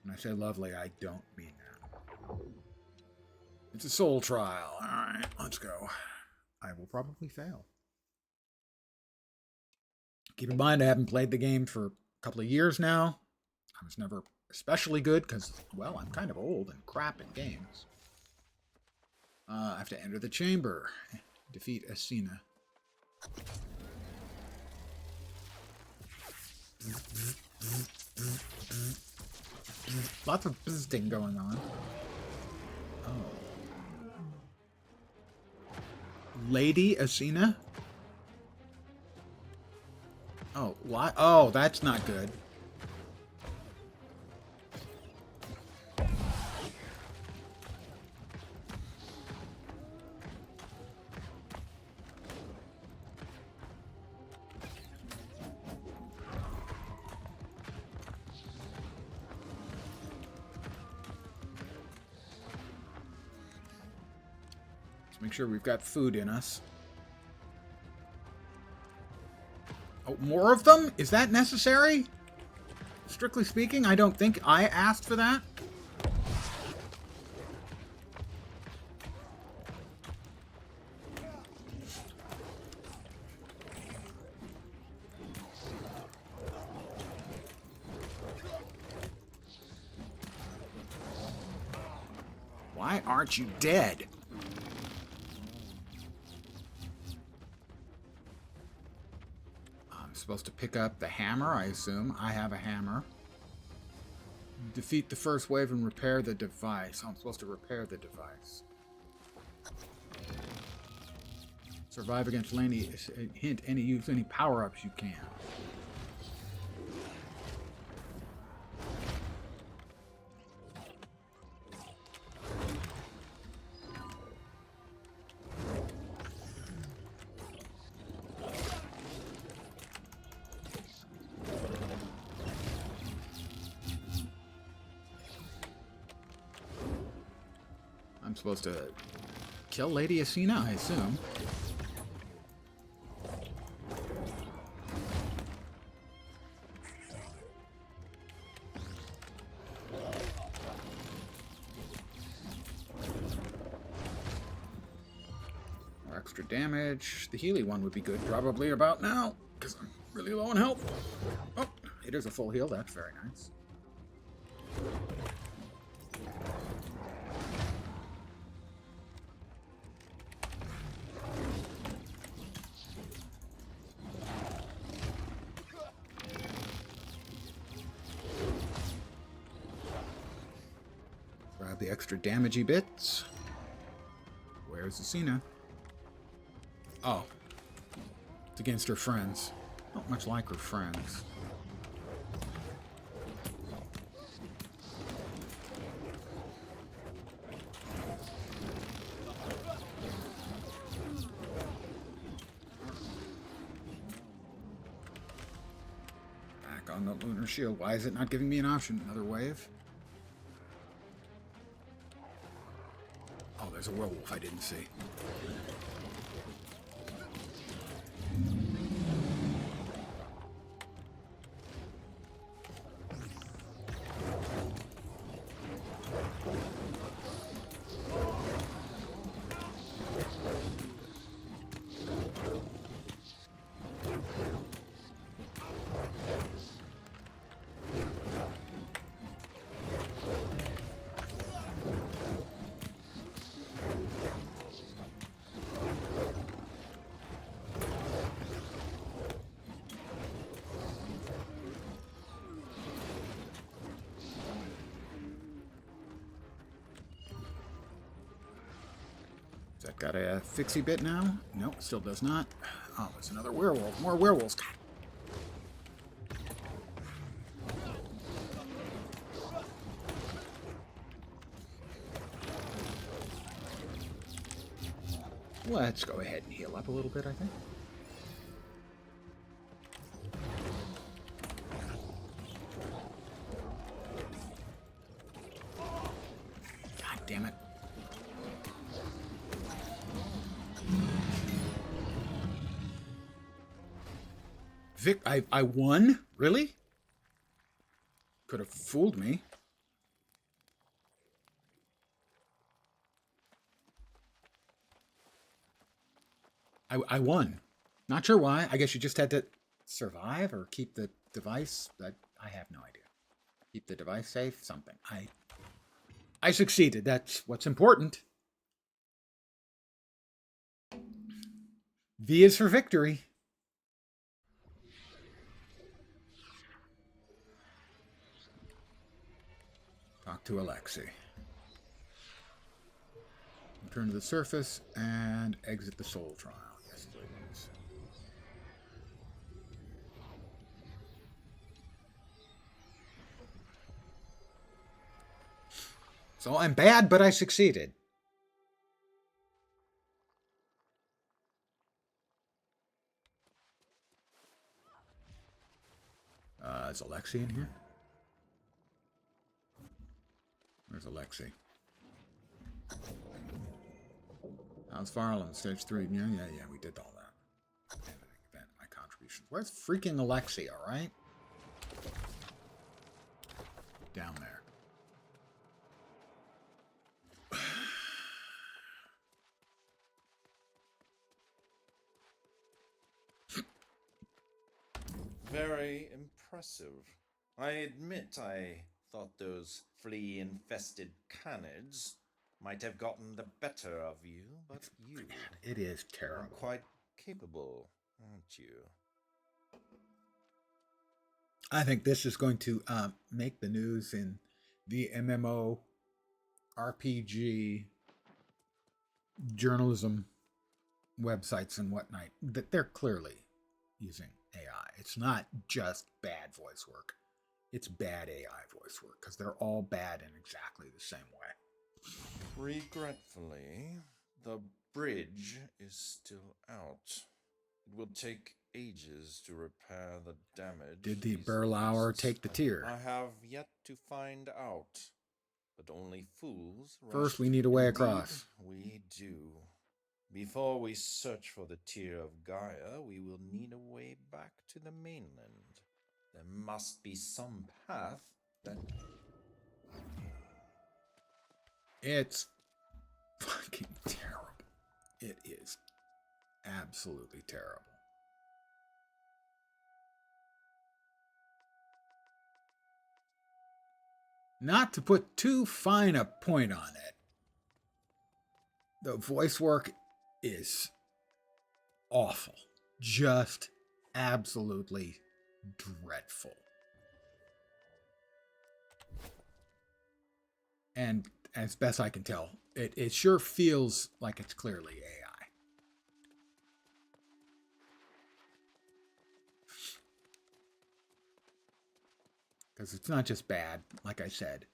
When I say lovely, I don't mean that. It's a soul trial. Alright, let's go. I will probably fail. Keep in mind, I haven't played the game for a couple of years now. I was never especially good because, well, I'm kind of old and crap in games. I have to enter the chamber. Defeat Asina. Lots of visiting going on. Oh. Lady Asina? Oh, what? Oh, that's not good. Let's make sure we've got food in us. Oh, more of them? Is that necessary? Strictly speaking, I don't think I asked for that. Why aren't you dead? Supposed to pick up the hammer, I assume. I have a hammer. Defeat the first wave and repair the device. Oh, I'm supposed to repair the device. Survive against any hint, use any power-ups you can. I'm supposed to kill Lady Asina, I assume. More extra damage. The Healy one would be good probably about now, because I'm really low on health. Oh, it is a full heal. That's very nice. Grab the extra damagey bits. Where's Asina? Oh. It's against her friends. Not much like her friends. Back on the lunar shield. Why is it not giving me an option? Another wave? Oh, there's a werewolf I didn't see. That got a fixie bit now? Nope, still does not. Oh, there's another werewolf. More werewolves. God. Let's go ahead and heal up a little bit, I think. God damn it. Vic, I won? Really? Could have fooled me. I won. Not sure why. I guess you just had to survive or keep the device. I have no idea. Keep the device safe? Something. I succeeded. That's what's important. V is for victory. Talk to Alexei. Return to the surface and exit the soul trial. Yes, please. So I'm bad, but I succeeded. Is Alexei in here? Where's Alexei? How's Farland? Stage 3. Yeah, we did all that. Event, my contributions. Where's freaking Alexei, alright? Down there.
Very impressive. I admit I thought those flea-infested canids might have gotten the better of you, but you
It is
are
terrible.
quite capable, aren't you?
I think this is going to make the news in the MMO RPG journalism websites and whatnot, that they're clearly using AI. It's not just bad voice work. It's bad AI voice work, because they're all bad in exactly the same way.
Regretfully, the bridge is still out. It will take ages to repair the damage.
Did the
these
Berlauer
beasts-
take the tier?
I have yet to find out. But only fools
First,
rush
we need a way
Indeed,
across.
We do. Before we search for the Tear of Gaia, we will need a way back to the mainland. There must be some path that...
It's fucking terrible. It is absolutely terrible. Not to put too fine a point on it, the voice work is awful. Just absolutely dreadful. And as best I can tell, it sure feels like it's clearly AI. Because it's not just bad, like I said.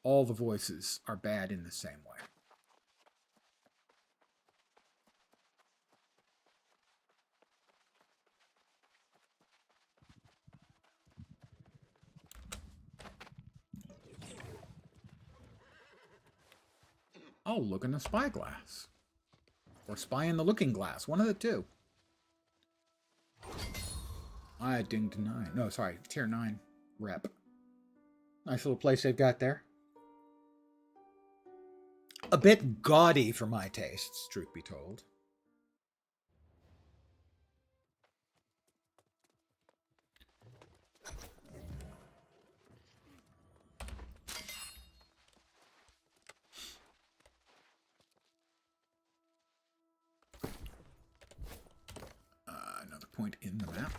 All the voices are bad in the same way. Oh, look in the spyglass. Or spy in the looking glass. One of the two. I dinged 9. No, sorry. Tier 9 rep. Nice little place they've got there. A bit gaudy for my tastes, truth be told. Another point in the map.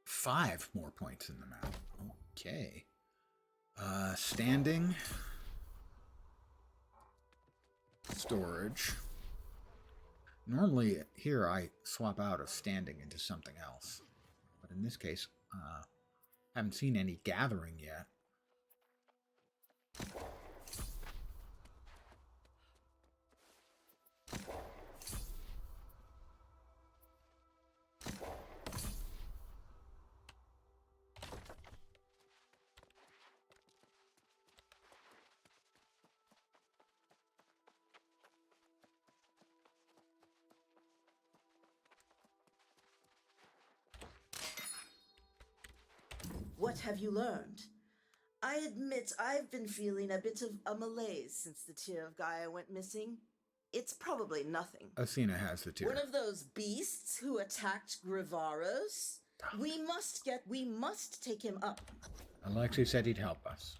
5 more points in the map. Okay. Standing. storage. Normally here I swap out of standing into something else. But in this case, haven't seen any gathering yet.
What have you learned? I admit I've been feeling a bit of a malaise since the Tear of Gaia went missing. It's probably nothing.
Athena has the tear.
One of those beasts who attacked Grivaros? We must take him up.
Alexei said he'd help us.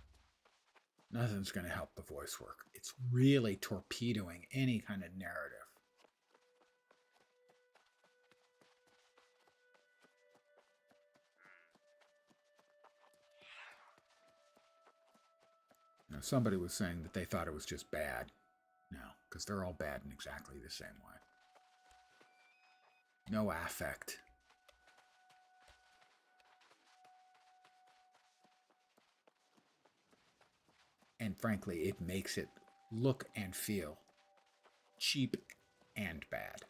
Nothing's going to help the voice work. It's really torpedoing any kind of narrative. Now, somebody was saying that they thought it was just bad. No, because they're all bad in exactly the same way. No affect. And frankly, it makes it look and feel cheap and bad.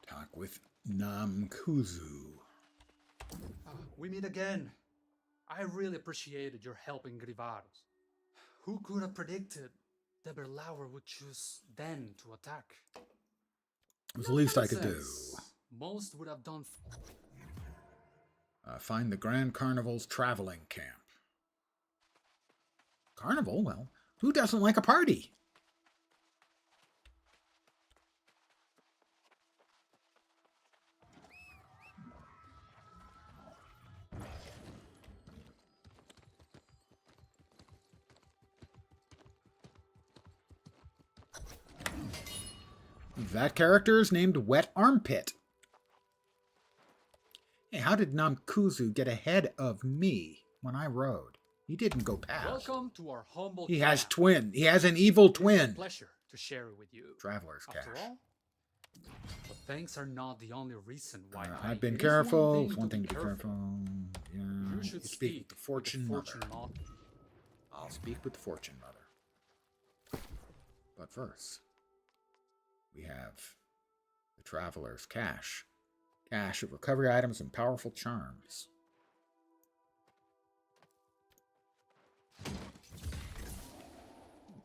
Talk with Namkuzu.
We meet again. I really appreciated your help in Grivaros. Who could have predicted that Berlauer would choose then to attack?
It was the least I could do.
Most would have done.
Find the Grand Carnival's traveling camp. Carnival? Well, who doesn't like a party? That character is named Wet Armpit. Hey, how did Namkuzu get ahead of me when I rode? He didn't go past.
Welcome to our humble
He
camp.
has twin. He has an evil
It's a
twin.
pleasure to share it with you.
Traveler's
After
cash.
all, but thanks are not the only reason why
I've been
it is
careful. One thing to be careful. Yeah.
You should
speak with the Fortune Mother.
Mother.
I'll speak with the Fortune Mother. But first, we have the Traveler's Cache. Cache of recovery items and powerful charms.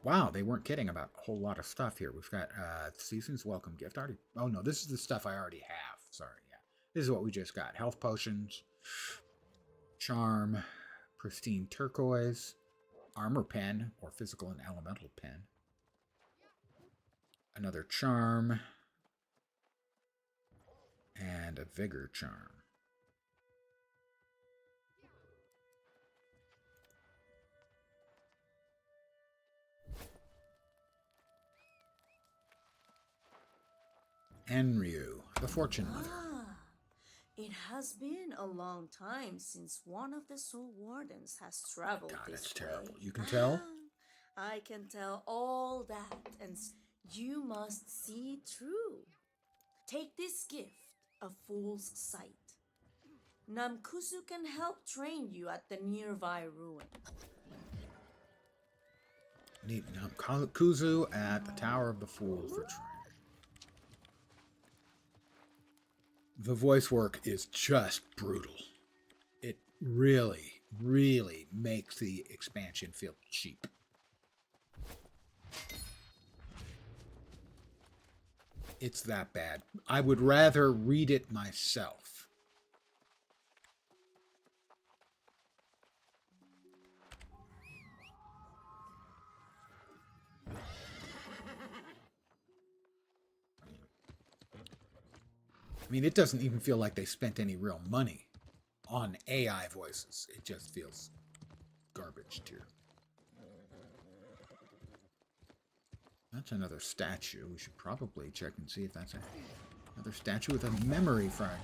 Wow, they weren't kidding about a whole lot of stuff here. We've got Season's Welcome Gift. Oh no, this is the stuff I already have. Sorry, yeah. This is what we just got. Health Potions, Charm, Pristine Turquoise, Armor Pen, or Physical and Elemental Pen. Another Charm, and a Vigor Charm. Enryu, the Fortune Mother.
It has been a long time since one of the Soul Wardens has traveled
God,
this
it's
way.
terrible. You can tell?
I can tell all that, and you must see through. Take this gift, a fool's sight. Namkuzu can help train you at the nearby ruin.
Need Namkuzu at the Tower of the Fool for training. The voice work is just brutal. It really, really makes the expansion feel cheap. It's that bad. I would rather read it myself. I mean, it doesn't even feel like they spent any real money on AI voices. It just feels garbage tier. That's another statue. We should probably check and see if that's another statue with a memory fragment.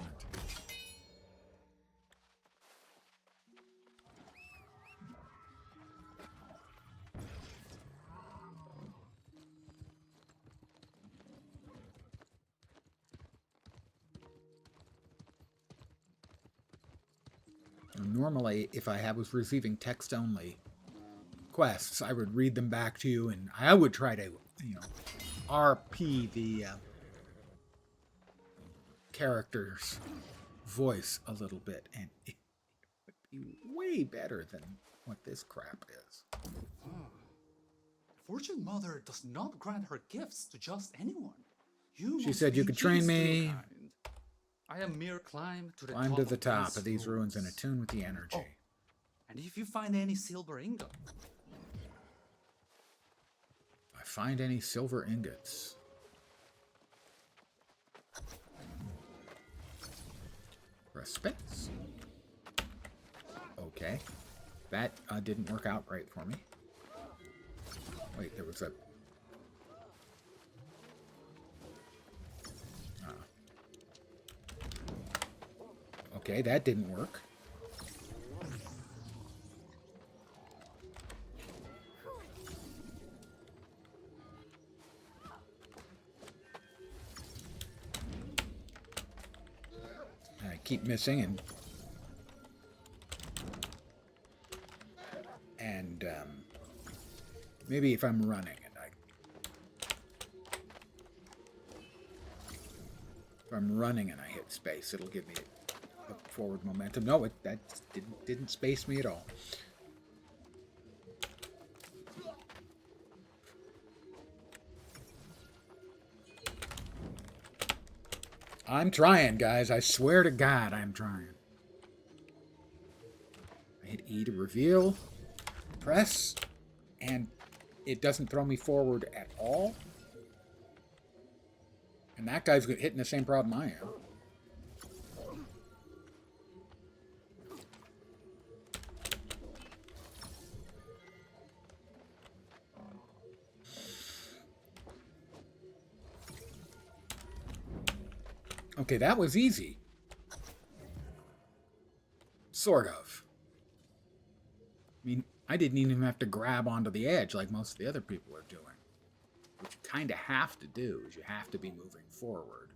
Normally, if I was receiving text-only quests, I would read them back to you, and I would try to, RP the character's voice a little bit, and it would be way better than what this crap is.
Fortune Mother does not grant her gifts to just anyone. You
She
must
said you
be
could train
his true
me.
kind. I am mere climb to the
Climb
top
to the top of these ruins
ruins
and attune with the energy.
Oh, and if you find any silver ingot,
If I find any silver ingots. Press space. Okay. That didn't work out great for me. Wait, there was a... Okay, that didn't work. I keep missing and maybe if I'm running and I hit space, it'll give me a forward momentum. No, that didn't space me at all. I'm trying, guys. I swear to God, I'm trying. I hit E to reveal, press, and it doesn't throw me forward at all. And that guy's hitting the same problem I am. Okay, that was easy. Sort of. I mean, I didn't even have to grab onto the edge like most of the other people are doing. What you kind of have to do is you have to be moving forward.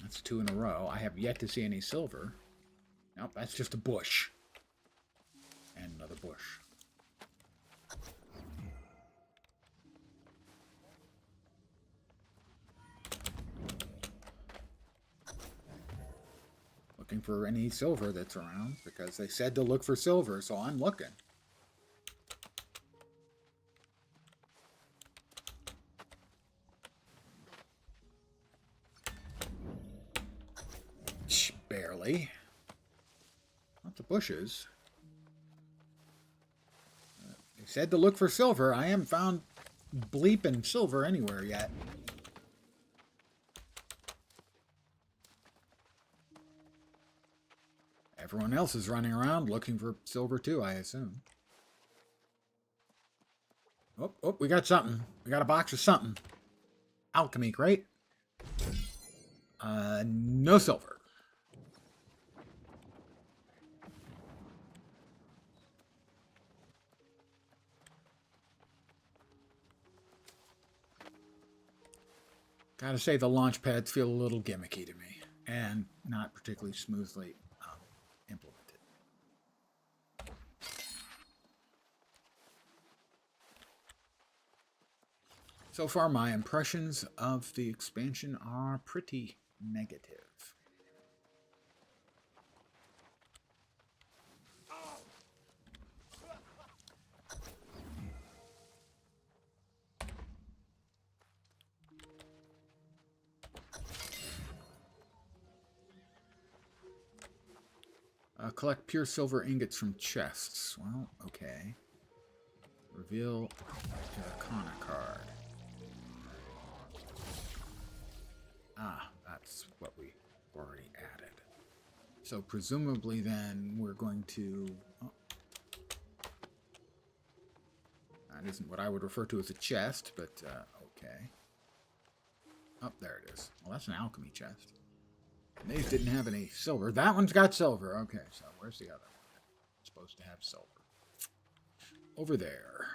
That's 2 in a row. I have yet to see any silver. Nope, that's just a bush. And another bush. Looking for any silver that's around, because they said to look for silver, so I'm looking. Barely. Lots of bushes. They said to look for silver. I haven't found bleeping silver anywhere yet. Everyone else is running around looking for silver too, I assume. Oh, we got something. We got a box of something. Alchemy crate. No silver. Gotta say the launch pads feel a little gimmicky to me, and not particularly smoothly implemented. So far, my impressions of the expansion are pretty negative. Collect pure silver ingots from chests. Well, okay. Reveal the Arcana card. Ah, that's what we already added. So presumably then we're going to... Oh. That isn't what I would refer to as a chest, but okay. Oh, there it is. Well, that's an alchemy chest. And these didn't have any silver. That one's got silver. Okay, so where's the other one? It's supposed to have silver. Over there.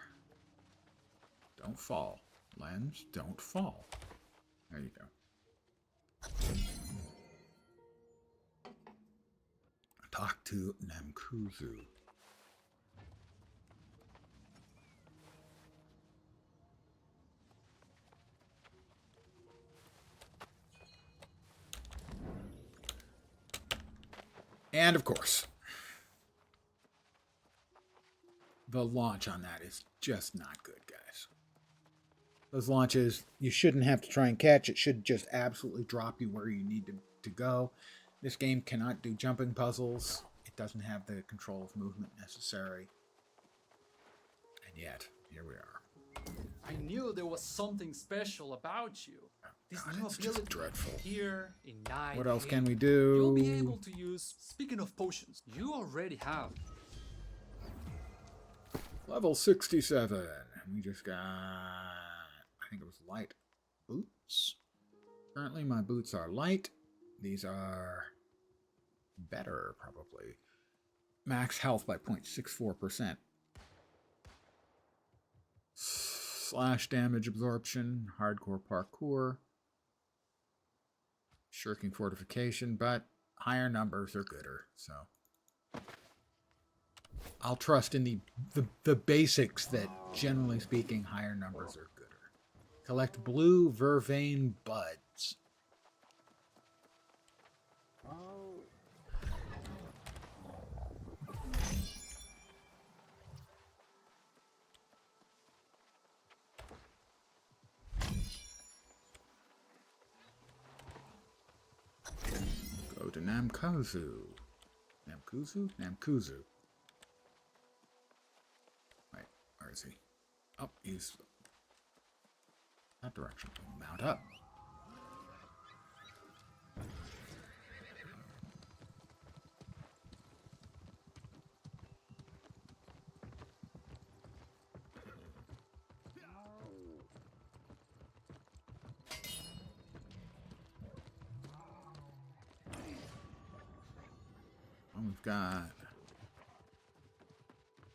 Don't fall. Lens, don't fall. There you go. dock to Namkuzu. And of course, the launch on that is just not good, guys. Those launches, you shouldn't have to try and catch. It should just absolutely drop you where you need to go. This game cannot do jumping puzzles. It doesn't have the control of movement necessary. And yet, here we are.
I knew there was something special about you. This
God,
new
it's
ability
just dreadful.
here in Nighthaven.
What else can we do?
You'll be able to use. Speaking of potions, you already have.
Level 67. We just got, I think it was light boots. Currently my boots are light. These are better, probably. Max health by 0.64%. Slash damage absorption, hardcore parkour, shirking fortification, but higher numbers are gooder, so I'll trust in the basics that, generally speaking, higher numbers are gooder. Collect blue vervain buds. Go to Namkuzu. Namkuzu? Wait, where is he? Oh, he's that direction. Mount up. We've got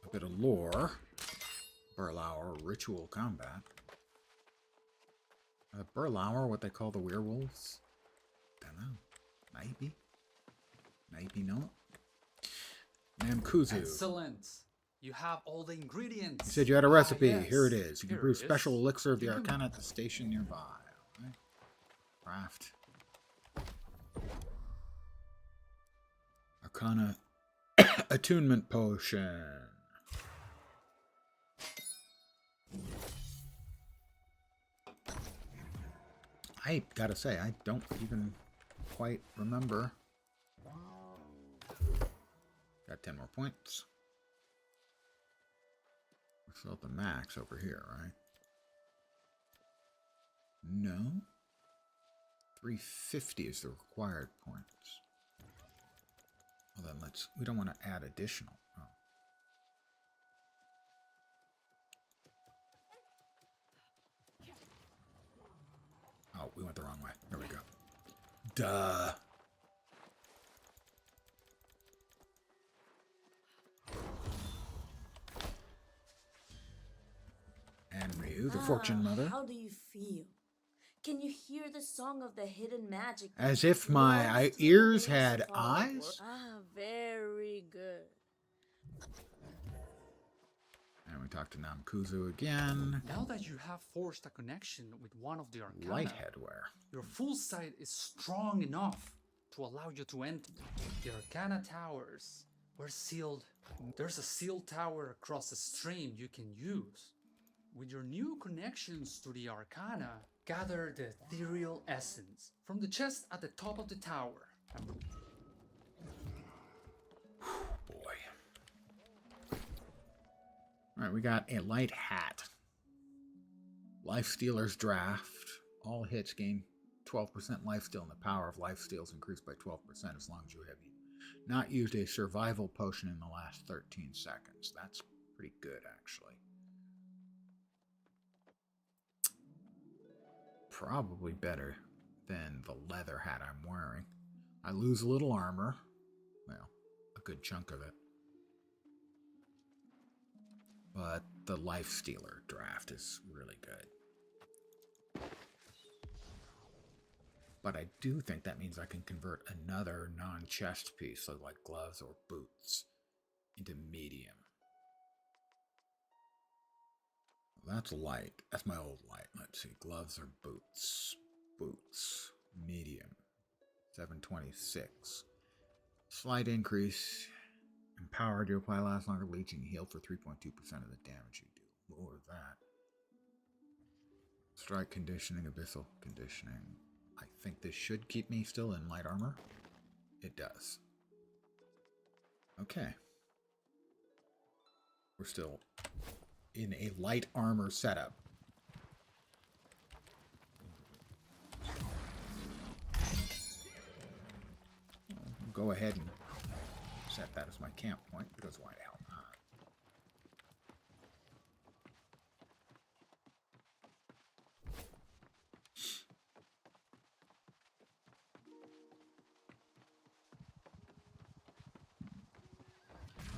a bit of lore. Burlauer ritual combat. Burlauer, what they call the werewolves? Don't know. Maybe. Maybe not. Namkuzu.
Excellent. You have all the ingredients.
You said you had a recipe.
Yes.
Here it is. You can
Here
brew
it is.
special elixir of the
You can-
Arcana at the station nearby. Okay. Craft. Arcana attunement potion. I gotta say, I don't even quite remember. Got 10 more points. We're still at the max over here, right? No. 350 is the required points. Well then we don't want to add additional. Oh. Oh, we went the wrong way. There we go. Duh. And Ryu, the Fortune Mother.
How do you feel? Can you hear the song of the hidden magic?
As if my
Rolls through the
ears
waves
had
of our
eyes?
world? Very good.
And we talk to Namkuzu again.
Now that you have forged a connection with one of the Arcana,
Light headwear.
your full sight is strong enough to allow you to enter. The Arcana towers were sealed. There's a sealed tower across the stream you can use. With your new connections to the Arcana, gather the ethereal essence from the chest at the top of the tower.
Boy. Alright, we got a light hat. Lifestealer's draft. All hits gain 12% lifesteal, and the power of lifesteal is increased by 12% as long as you have not used a survival potion in the last 13 seconds. That's pretty good, actually. Probably better than the leather hat I'm wearing. I lose a little armor. Well, a good chunk of it. But the Lifestealer draft is really good. But I do think that means I can convert another non-chest piece, so like gloves or boots, into medium. Well, that's light. That's my old light. Let's see. Gloves or boots? Boots. Medium. 726. Slight increase. Empowered to apply lasts longer, leeching heal for 3.2% of the damage you do. More of that. Strike conditioning, abyssal conditioning. I think this should keep me still in light armor. It does. Okay. We're still in a light armor setup. I'll go ahead and set that as my camp point, because why the hell not?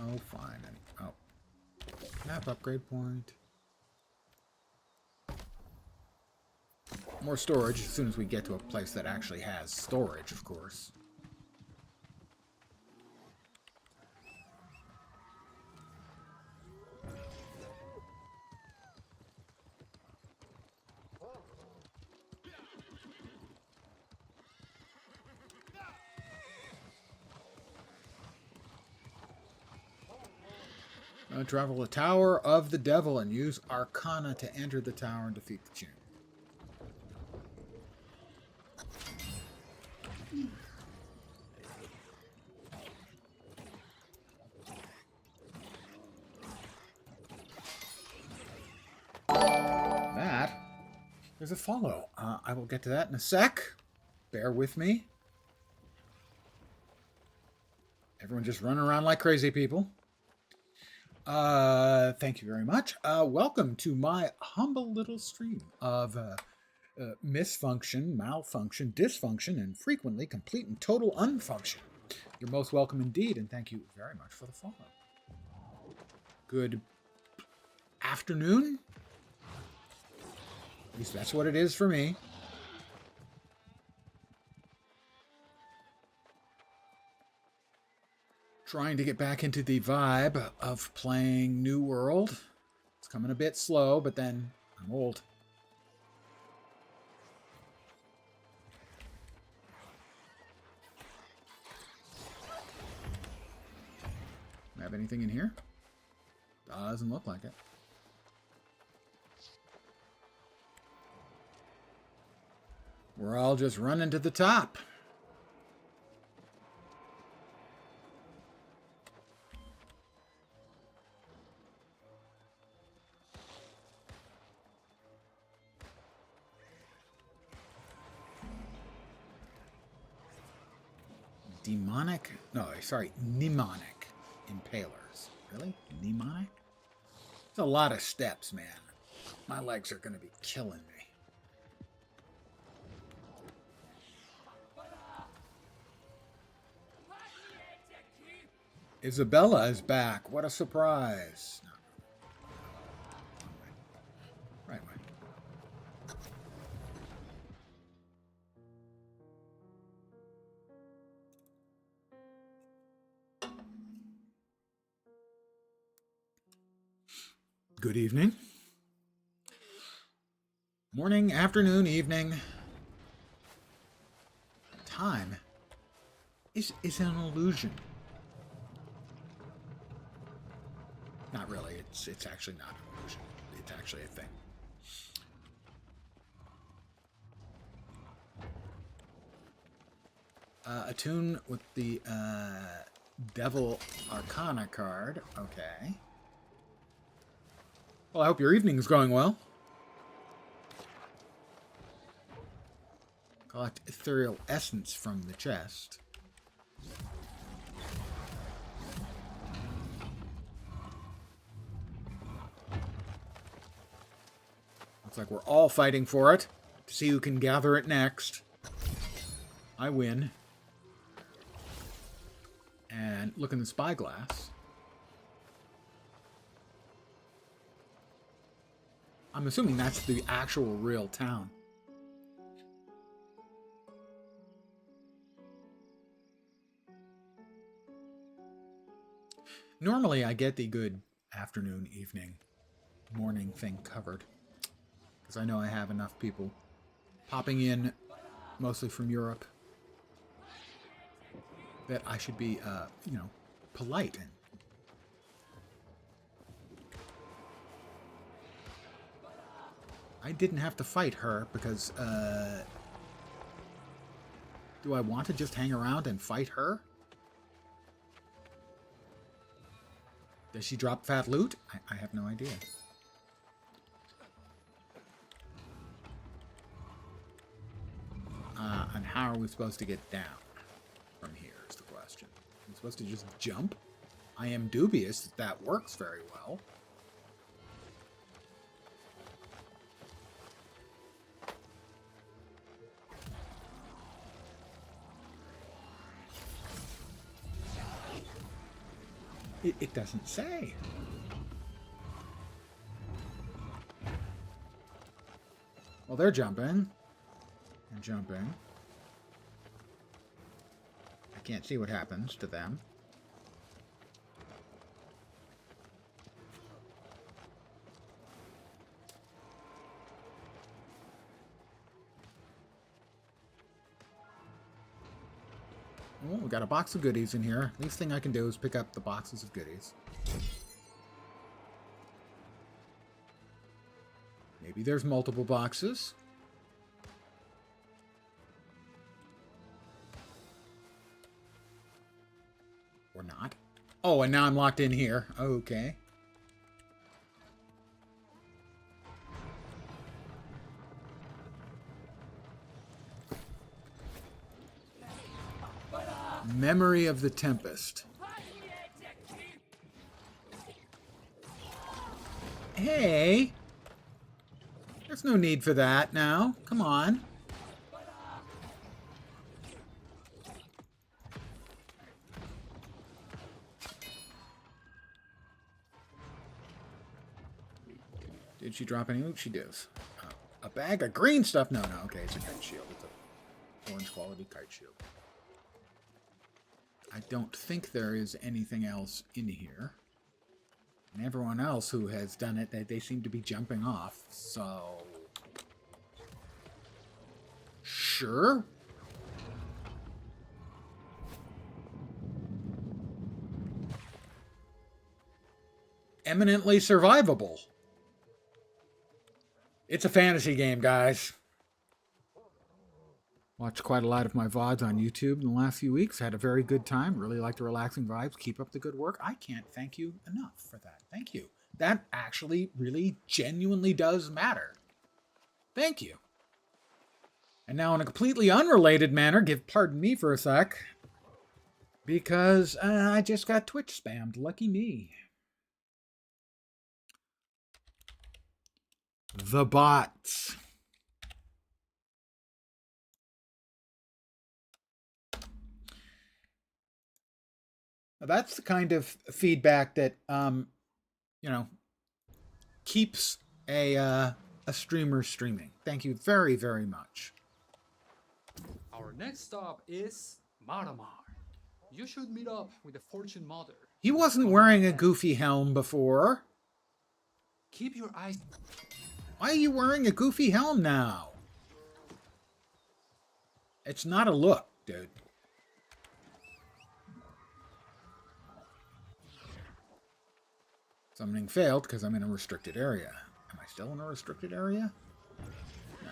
Oh, fine. Oh. Map upgrade point. More storage as soon as we get to a place that actually has storage, of course. Travel the Tower of the Devil and use Arcana to enter the tower and defeat the champ. That is a follow. I will get to that in a sec. Bear with me. Everyone just running around like crazy people. Thank you very much. Welcome to my humble little stream of misfunction, malfunction, dysfunction, and frequently complete and total unfunction. You're most welcome indeed, and thank you very much for the follow. Good afternoon. At least that's what it is for me. Trying to get back into the vibe of playing New World. It's coming a bit slow, but then I'm old. Have anything in here? Doesn't look like it. We're all just running to the top. Demonic? No, sorry, mnemonic impalers. Really? Mnemonic? It's a lot of steps, man. My legs are going to be killing me. Isabella is back. What a surprise. No. Right way. Good evening. Morning, afternoon, evening. Time is an illusion. Not really. It's actually not an illusion. It's actually a thing. Attune with the Devil Arcana card. Okay. Well, I hope your evening is going well. Collect ethereal essence from the chest. Looks like we're all fighting for it to see who can gather it next. I win. And look in the spyglass. I'm assuming that's the actual real town. Normally, I get the good afternoon, evening, morning thing covered. Because I know I have enough people popping in, mostly from Europe, that I should be, polite. And I didn't have to fight her because, do I want to just hang around and fight her? Does she drop fat loot? I have no idea. And how are we supposed to get down from here is the question. Are we supposed to just jump? I am dubious that that works very well. It doesn't say. Well, they're jumping. And jumping. I can't see what happens to them. Oh, we got a box of goodies in here. Least thing I can do is pick up the boxes of goodies. Maybe there's multiple boxes. Or not. Oh, and now I'm locked in here. Okay. Memory of the Tempest. Hey! There's no need for that now. Come on. Did she drop any loot? She does. A bag of green stuff? No, okay, it's a kite shield. It's an orange quality kite shield. I don't think there is anything else in here. And everyone else who has done it, they seem to be jumping off, so... Sure. Eminently survivable. It's a fantasy game, guys. Watched quite a lot of my VODs on YouTube in the last few weeks. Had a very good time. Really like the relaxing vibes. Keep up the good work. I can't thank you enough for that. Thank you. That actually really genuinely does matter. Thank you. And now in a completely unrelated manner, pardon me for a sec, because I just got Twitch spammed. Lucky me. The bots. That's the kind of feedback that, keeps a streamer streaming. Thank you very, very much.
Our next stop is Maramar. You should meet up with the Fortune Mother.
He wasn't wearing a goofy helm before.
Keep your eyes...
Why are you wearing a goofy helm now? It's not a look, dude. Summoning failed because I'm in a restricted area. Am I still in a restricted area? No.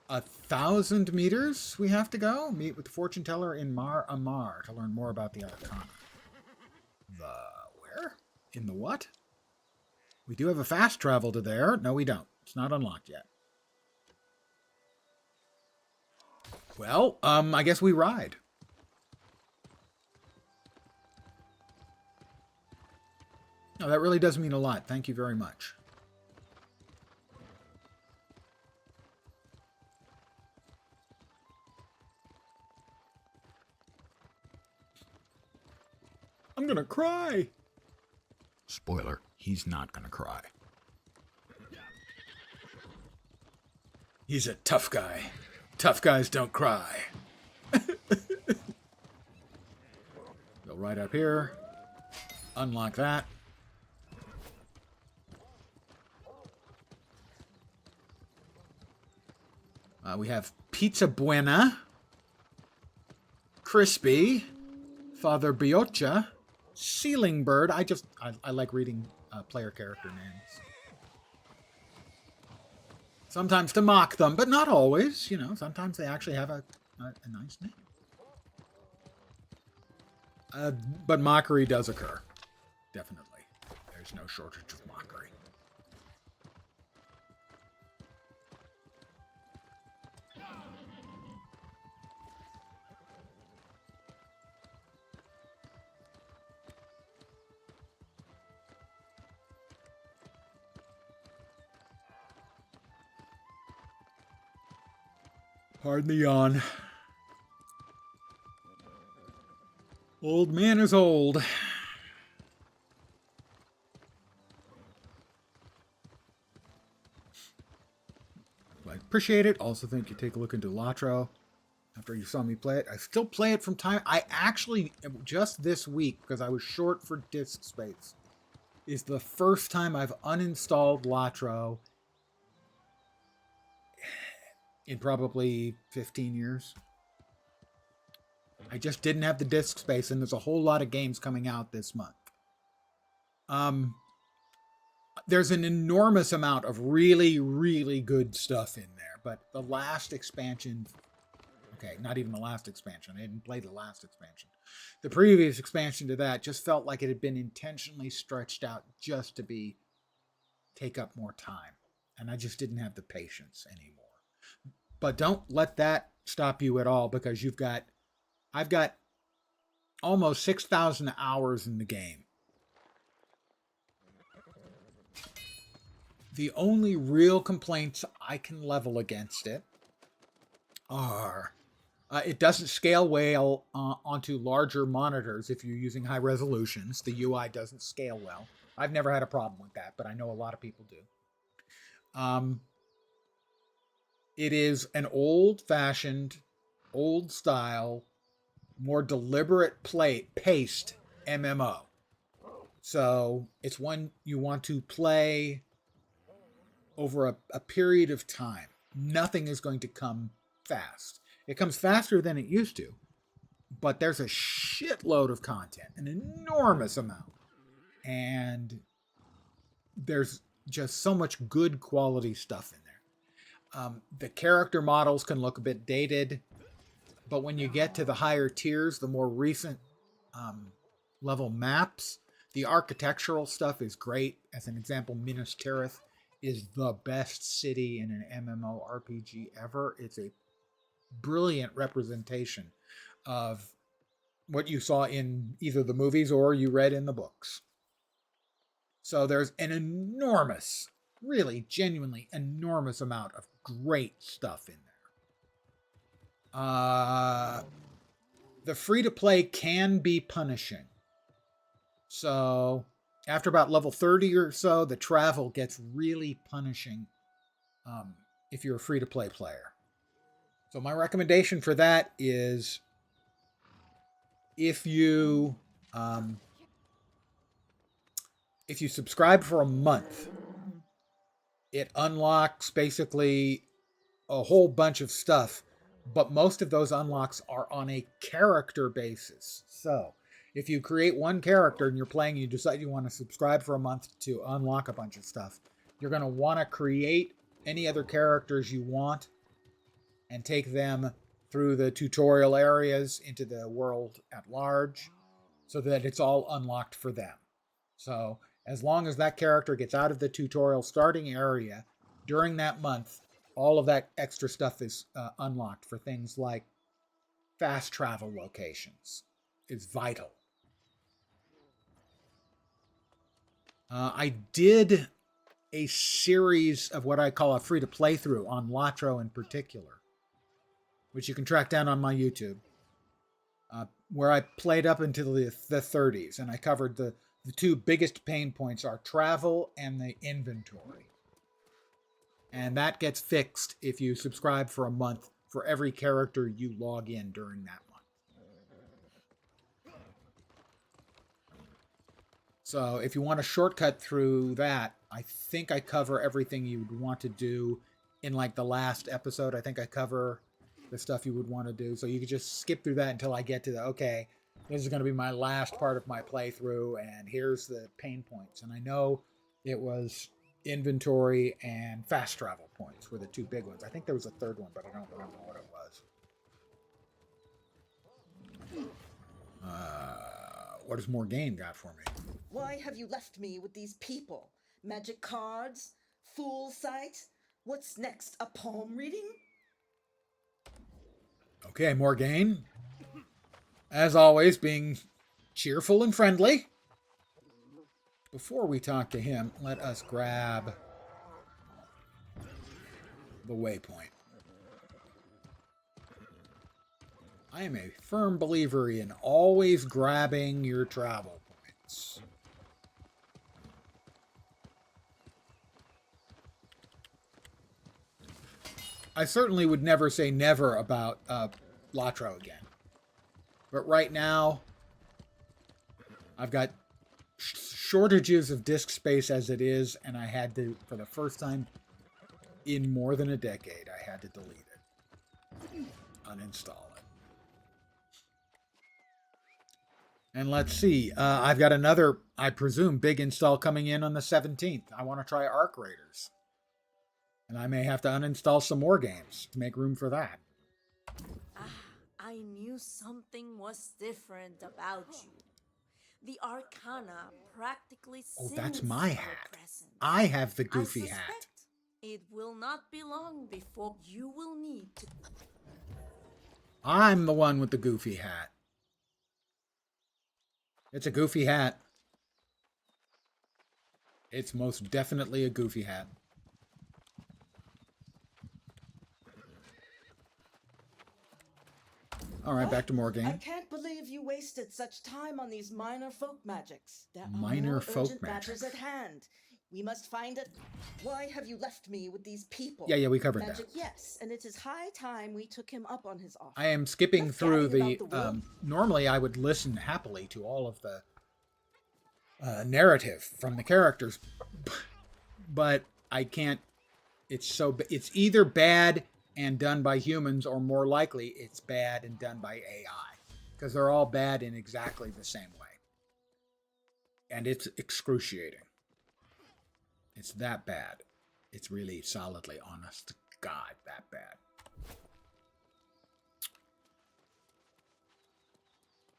1,000 meters we have to go? Meet with the fortune teller in Mar Amar to learn more about the Arcana. The where? In the what? We do have a fast travel to there. No, we don't. It's not unlocked yet. Well, I guess we ride. No, that really does mean a lot. Thank you very much. I'm gonna cry. Spoiler, he's not gonna cry. He's a tough guy. Tough guys don't cry. The Go right up here. Unlock that. We have Pizza Buena, Crispy, Father Biocha, Ceiling Bird. I like reading player character names. Sometimes to mock them, but not always. You know, sometimes they actually have a nice name. But mockery does occur. Definitely. There's no shortage of mockery. Pardon the yawn. Old man is old. I appreciate it. Also think you take a look into Latro after you saw me play it. I still play it from time. I actually, just this week, because I was short for disk space, is the first time I've uninstalled Latro in probably 15 years. I just didn't have the disk space, and there's a whole lot of games coming out this month. There's an enormous amount of really, really good stuff in there, but the last expansion... Okay, not even the last expansion. I didn't play the last expansion. The previous expansion to that just felt like it had been intentionally stretched out just to take up more time. And I just didn't have the patience anymore. But don't let that stop you at all, because I've got almost 6,000 hours in the game. The only real complaints I can level against it are it doesn't scale well onto larger monitors if you're using high resolutions. The UI doesn't scale well. I've never had a problem with that, but I know a lot of people do. It is an old-fashioned, old-style, more deliberate paced MMO. So it's one you want to play over a period of time. Nothing is going to come fast. It comes faster than it used to, but there's a shitload of content, an enormous amount. And there's just so much good quality stuff in there. The character models can look a bit dated, but when you get to the higher tiers, the more recent level maps, the architectural stuff is great. As an example, Minas Tirith is the best city in an MMORPG ever. It's a brilliant representation of what you saw in either the movies or you read in the books. So there's an enormous, really genuinely enormous amount of great stuff in there. The free-to-play can be punishing. So after about level 30 or so, the travel gets really punishing if you're a free-to-play player. So my recommendation for that is if you subscribe for a month, it unlocks basically a whole bunch of stuff, but most of those unlocks are on a character basis. So if you create one character and you're playing, you decide you want to subscribe for a month to unlock a bunch of stuff, you're going to want to create any other characters you want and take them through the tutorial areas into the world at large so that it's all unlocked for them. So as long as that character gets out of the tutorial starting area during that month, all of that extra stuff is unlocked for things like fast travel locations. It's vital. I did a series of what I call a free-to-play through on Latro in particular, which you can track down on my YouTube, where I played up into the 30s, and I covered the two biggest pain points are travel and the inventory. And that gets fixed if you subscribe for a month for every character you log in during that month. So if you want a shortcut through that, I think I cover everything you would want to do in like the last episode. I think I cover the stuff you would want to do. So you could just skip through that until I get to the, okay, this is going to be my last part of my playthrough, and here's the pain points. And I know it was inventory and fast travel points were the two big ones. I think there was a third one, but I don't remember what it was. What does Morgaine got for me?
Why have you left me with these people? Magic cards? Fool sight? What's next? A palm reading?
Okay, Morgaine. As always, being cheerful and friendly. Before we talk to him, let us grab the waypoint. I am a firm believer in always grabbing your travel points. I certainly would never say never about Latro again. But right now, I've got shortages of disk space as it is, and I had to, for the first time in more than a decade, I had to delete it. Uninstall it. And let's see. I've got another, I presume, big install coming in on the 17th. I want to try Arc Raiders. And I may have to uninstall some more games to make room for that.
I knew something was different about you. The Arcana practically
Oh,
sings
that's my
your
hat.
presence.
I have the
I
goofy
suspect
hat.
it will not be long before you will need to.
I'm the one with the goofy hat. It's a goofy hat. It's most definitely a goofy hat. All right, back to
I
Morgaine.
can't believe you wasted such time on these minor folk magics. There are
Minor
more
folk
urgent matters
magics.
at hand. We must find it. Why have you left me with these people?
Yeah, we covered
Magic,
that.
yes, and it is high time we took him up on his offer.
I am skipping
Enough
through
gabbing
the.
about the world.
Normally, I would listen happily to all of the narrative from the characters, but I can't. It's either bad and done by humans, or more likely, it's bad and done by AI, because they're all bad in exactly the same way, and it's excruciating. It's that bad. It's really solidly, honest to God, that bad.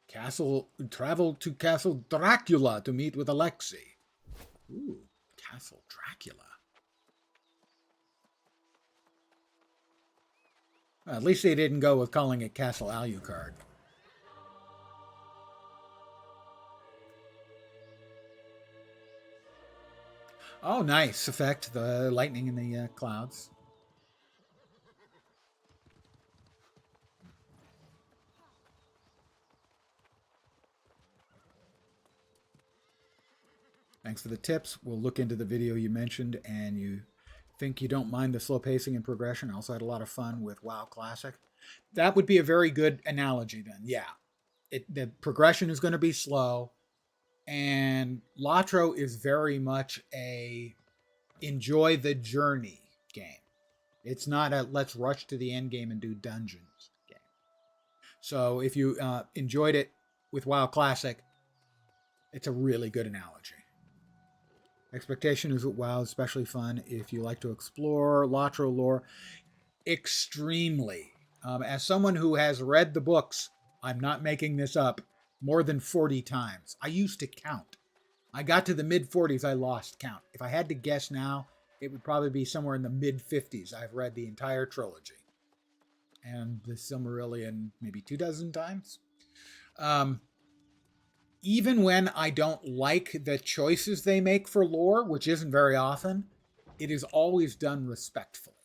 Travel to Castle Dracula to meet with Alexei. Ooh, Castle Dracula. Well, at least they didn't go with calling it Castle Alucard. Oh, nice effect. The lightning in the clouds. Thanks for the tips. We'll look into the video you mentioned, and you think you don't mind the slow pacing and progression. I also had a lot of fun with WoW Classic. That would be a very good analogy then. Yeah. The progression is going to be slow, and Latro is very much a enjoy the journey game. It's not a let's rush to the end game and do dungeons game. So if you enjoyed it with WoW Classic, it's a really good analogy. Expectation is WoW is especially fun if you like to explore Latro lore. Extremely. As someone who has read the books, I'm not making this up, more than 40 times. I used to count. I got to the mid-40s, I lost count. If I had to guess now, it would probably be somewhere in the mid-50s. I've read the entire trilogy. And the Silmarillion maybe 24 times. Even when I don't like the choices they make for lore, which isn't very often, it is always done respectfully.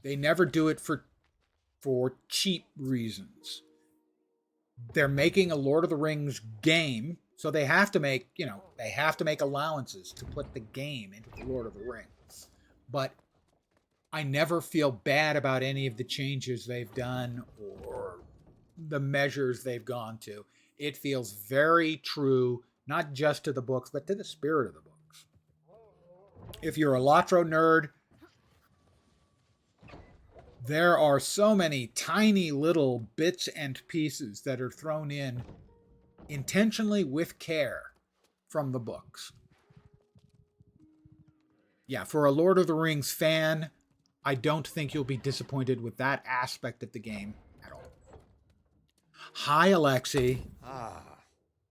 They never do it for cheap reasons. They're making a Lord of the Rings game, so they have to make, allowances to put the game into the Lord of the Rings. But I never feel bad about any of the changes they've done or the measures they've gone to. It feels very true not just to the books, but to the spirit of the books. If you're a Lotro nerd, there are so many tiny little bits and pieces that are thrown in intentionally with care from the books. Yeah, for a Lord of the Rings fan, I don't think you'll be disappointed with that aspect of the game at all. Hi, Alexi.
Ah,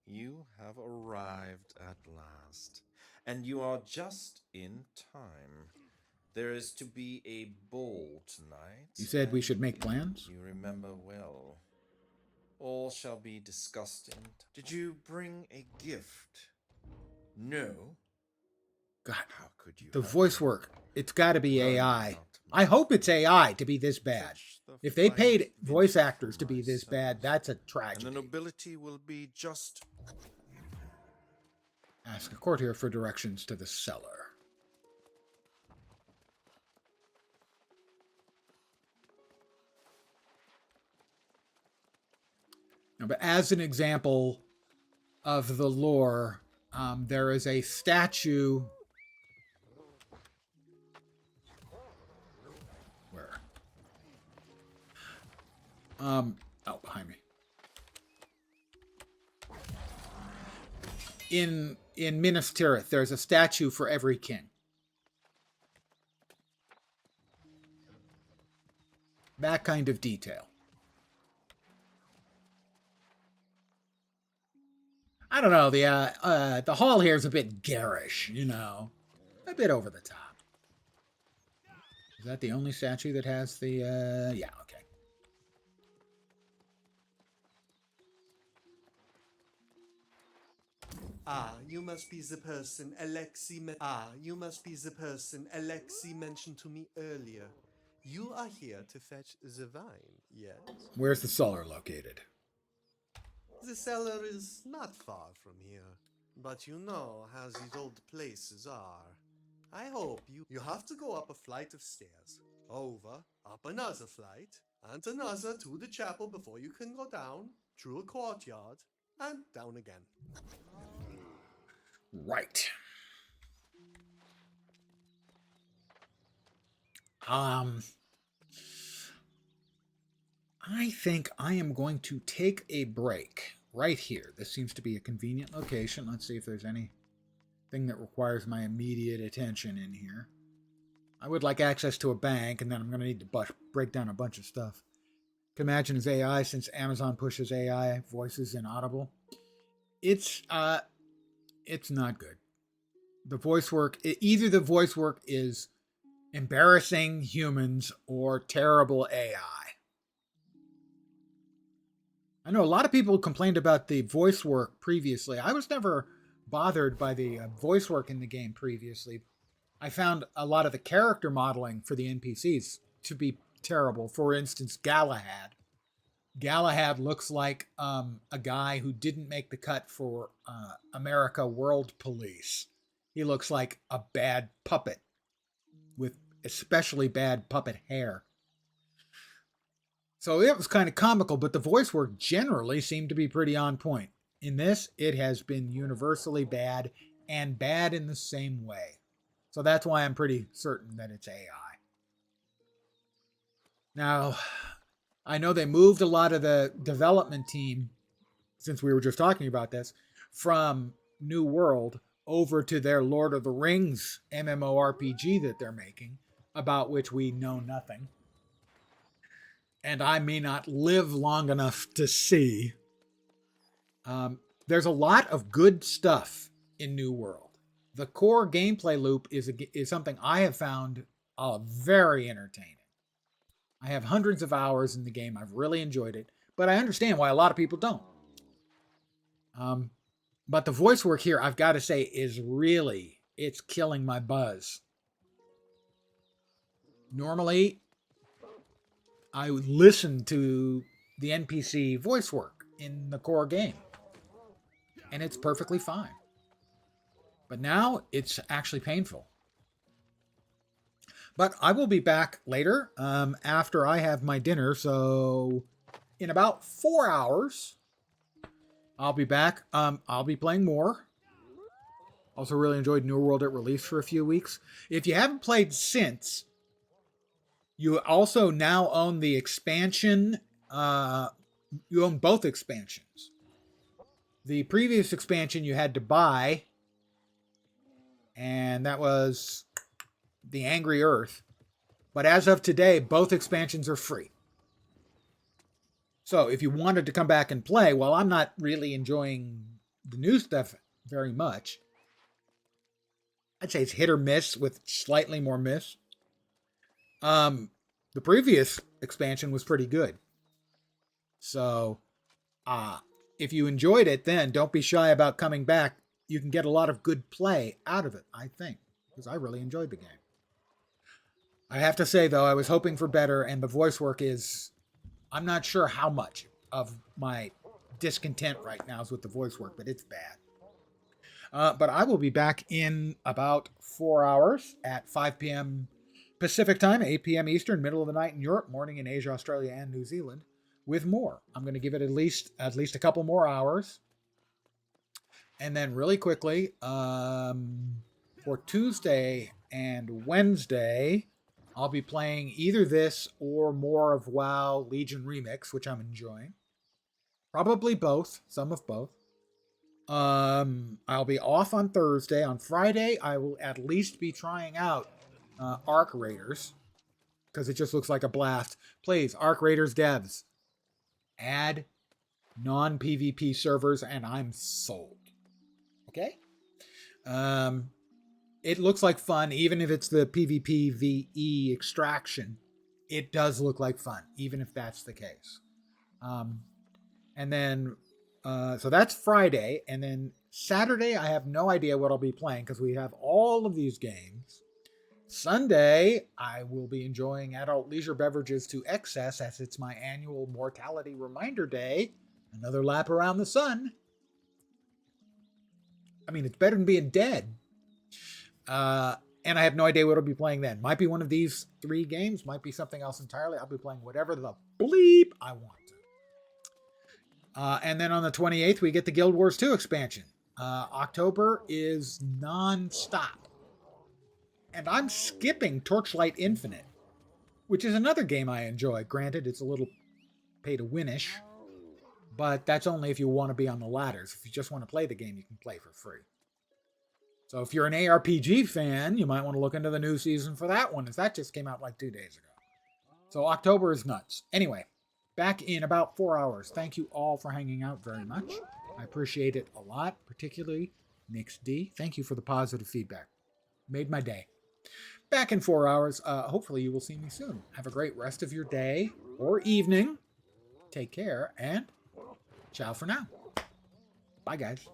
you have arrived at last. And you are just in time. There is to be a ball tonight.
You said we
and
should make plans?
You remember well. All shall be discussed in. Did you bring a gift? No.
God,
How could you?
the
have
voice
been?
work. It's got to be
Learn
AI.
about
I hope it's AI to be this bad.
such the
If they
finest
paid voice
vintage
actors to
from
be this
myself.
bad, that's a
And the
tragedy.
nobility will be just.
Ask a courtier for directions to the cellar. Now, but as an example of the lore, there is a statue. Where? Oh, behind me. In Minas Tirith, there's a statue for every king. That kind of detail. I don't know. The hall here is a bit garish, you know, a bit over the top. Is that the only statue that has the? Yeah, okay.
You must be the person Alexi mentioned to me earlier. You are here to fetch the wine, yes?
Where's the cellar located?
The cellar is not far from here, but you know how these old places are. I hope you have to go up a flight of stairs, over, up another flight, and another to the chapel before you can go down, through a courtyard, and down again.
Right. I think I am going to take a break right here. This seems to be a convenient location. Let's see if there's anything that requires my immediate attention in here. I would like access to a bank, and then I'm going to need to break down a bunch of stuff. Can imagine as AI, since Amazon pushes AI voices in Audible. It's not good. The voice work, either the voice work is embarrassing humans or terrible AI. I know a lot of people complained about the voice work previously. I was never bothered by the voice work in the game previously. I found a lot of the character modeling for the NPCs to be terrible. For instance, Galahad. Galahad looks like a guy who didn't make the cut for America World Police. He looks like a bad puppet with especially bad puppet hair. So it was kind of comical, but the voice work generally seemed to be pretty on point. In this, it has been universally bad and bad in the same way. So that's why I'm pretty certain that it's AI. Now, I know they moved a lot of the development team, since we were just talking about this, from New World over to their Lord of the Rings MMORPG that they're making, about which we know nothing. And I may not live long enough to see. There's a lot of good stuff in New World. The core gameplay loop is something I have found very entertaining. I have hundreds of hours in the game. I've really enjoyed it, but I understand why a lot of people don't. But the voice work here, I've got to say, is really, it's killing my buzz. Normally, I would listen to the NPC voice work in the core game, and it's perfectly fine. But now it's actually painful. But I will be back later after I have my dinner. So in about 4 hours, I'll be back. I'll be playing more. Also really enjoyed New World at release for a few weeks. If you haven't played since, you also now own the expansion. You own both expansions. The previous expansion you had to buy, and that was the Angry Earth. But as of today, both expansions are free. So if you wanted to come back and play, while I'm not really enjoying the new stuff very much, I'd say it's hit or miss with slightly more miss. The previous expansion was pretty good. So, if you enjoyed it, then don't be shy about coming back. You can get a lot of good play out of it, I think, because I really enjoyed the game. I have to say, though, I was hoping for better, and the voice work is... I'm not sure how much of my discontent right now is with the voice work, but it's bad. But I will be back in about 4 hours at 5 p.m. Pacific time, 8 p.m. Eastern, middle of the night in Europe, morning in Asia, Australia, and New Zealand, with more. I'm going to give it at least a couple more hours. And then really quickly, for Tuesday and Wednesday, I'll be playing either this or more of WoW Legion Remix, which I'm enjoying. Probably both, some of both. I'll be off on Thursday. On Friday, I will at least be trying out Arc Raiders, because it just looks like a blast. Please, Arc Raiders devs, add non-PvP servers, and I'm sold. Okay? It looks like fun, even if it's the PvP VE extraction. It does look like fun, even if that's the case. And then, so that's Friday. And then Saturday, I have no idea what I'll be playing because we have all of these games. Sunday, I will be enjoying adult leisure beverages to excess as it's my annual mortality reminder day. Another lap around the sun. I mean, it's better than being dead. And I have no idea what I'll be playing then. Might be one of these 3 games. Might be something else entirely. I'll be playing whatever the bleep I want. And then on the 28th, we get the Guild Wars 2 expansion. October is non-stop. And I'm skipping Torchlight Infinite, which is another game I enjoy. Granted, it's a little pay-to-win-ish. But that's only if you want to be on the ladders. If you just want to play the game, you can play for free. So if you're an ARPG fan, you might want to look into the new season for that one, as that just came out like 2 days ago. So October is nuts. Anyway, back in about 4 hours. Thank you all for hanging out very much. I appreciate it a lot, particularly Nix D. Thank you for the positive feedback. Made my day. Back in 4 hours. Hopefully you will see me soon. Have a great rest of your day or evening. Take care, and ciao for now. Bye, guys.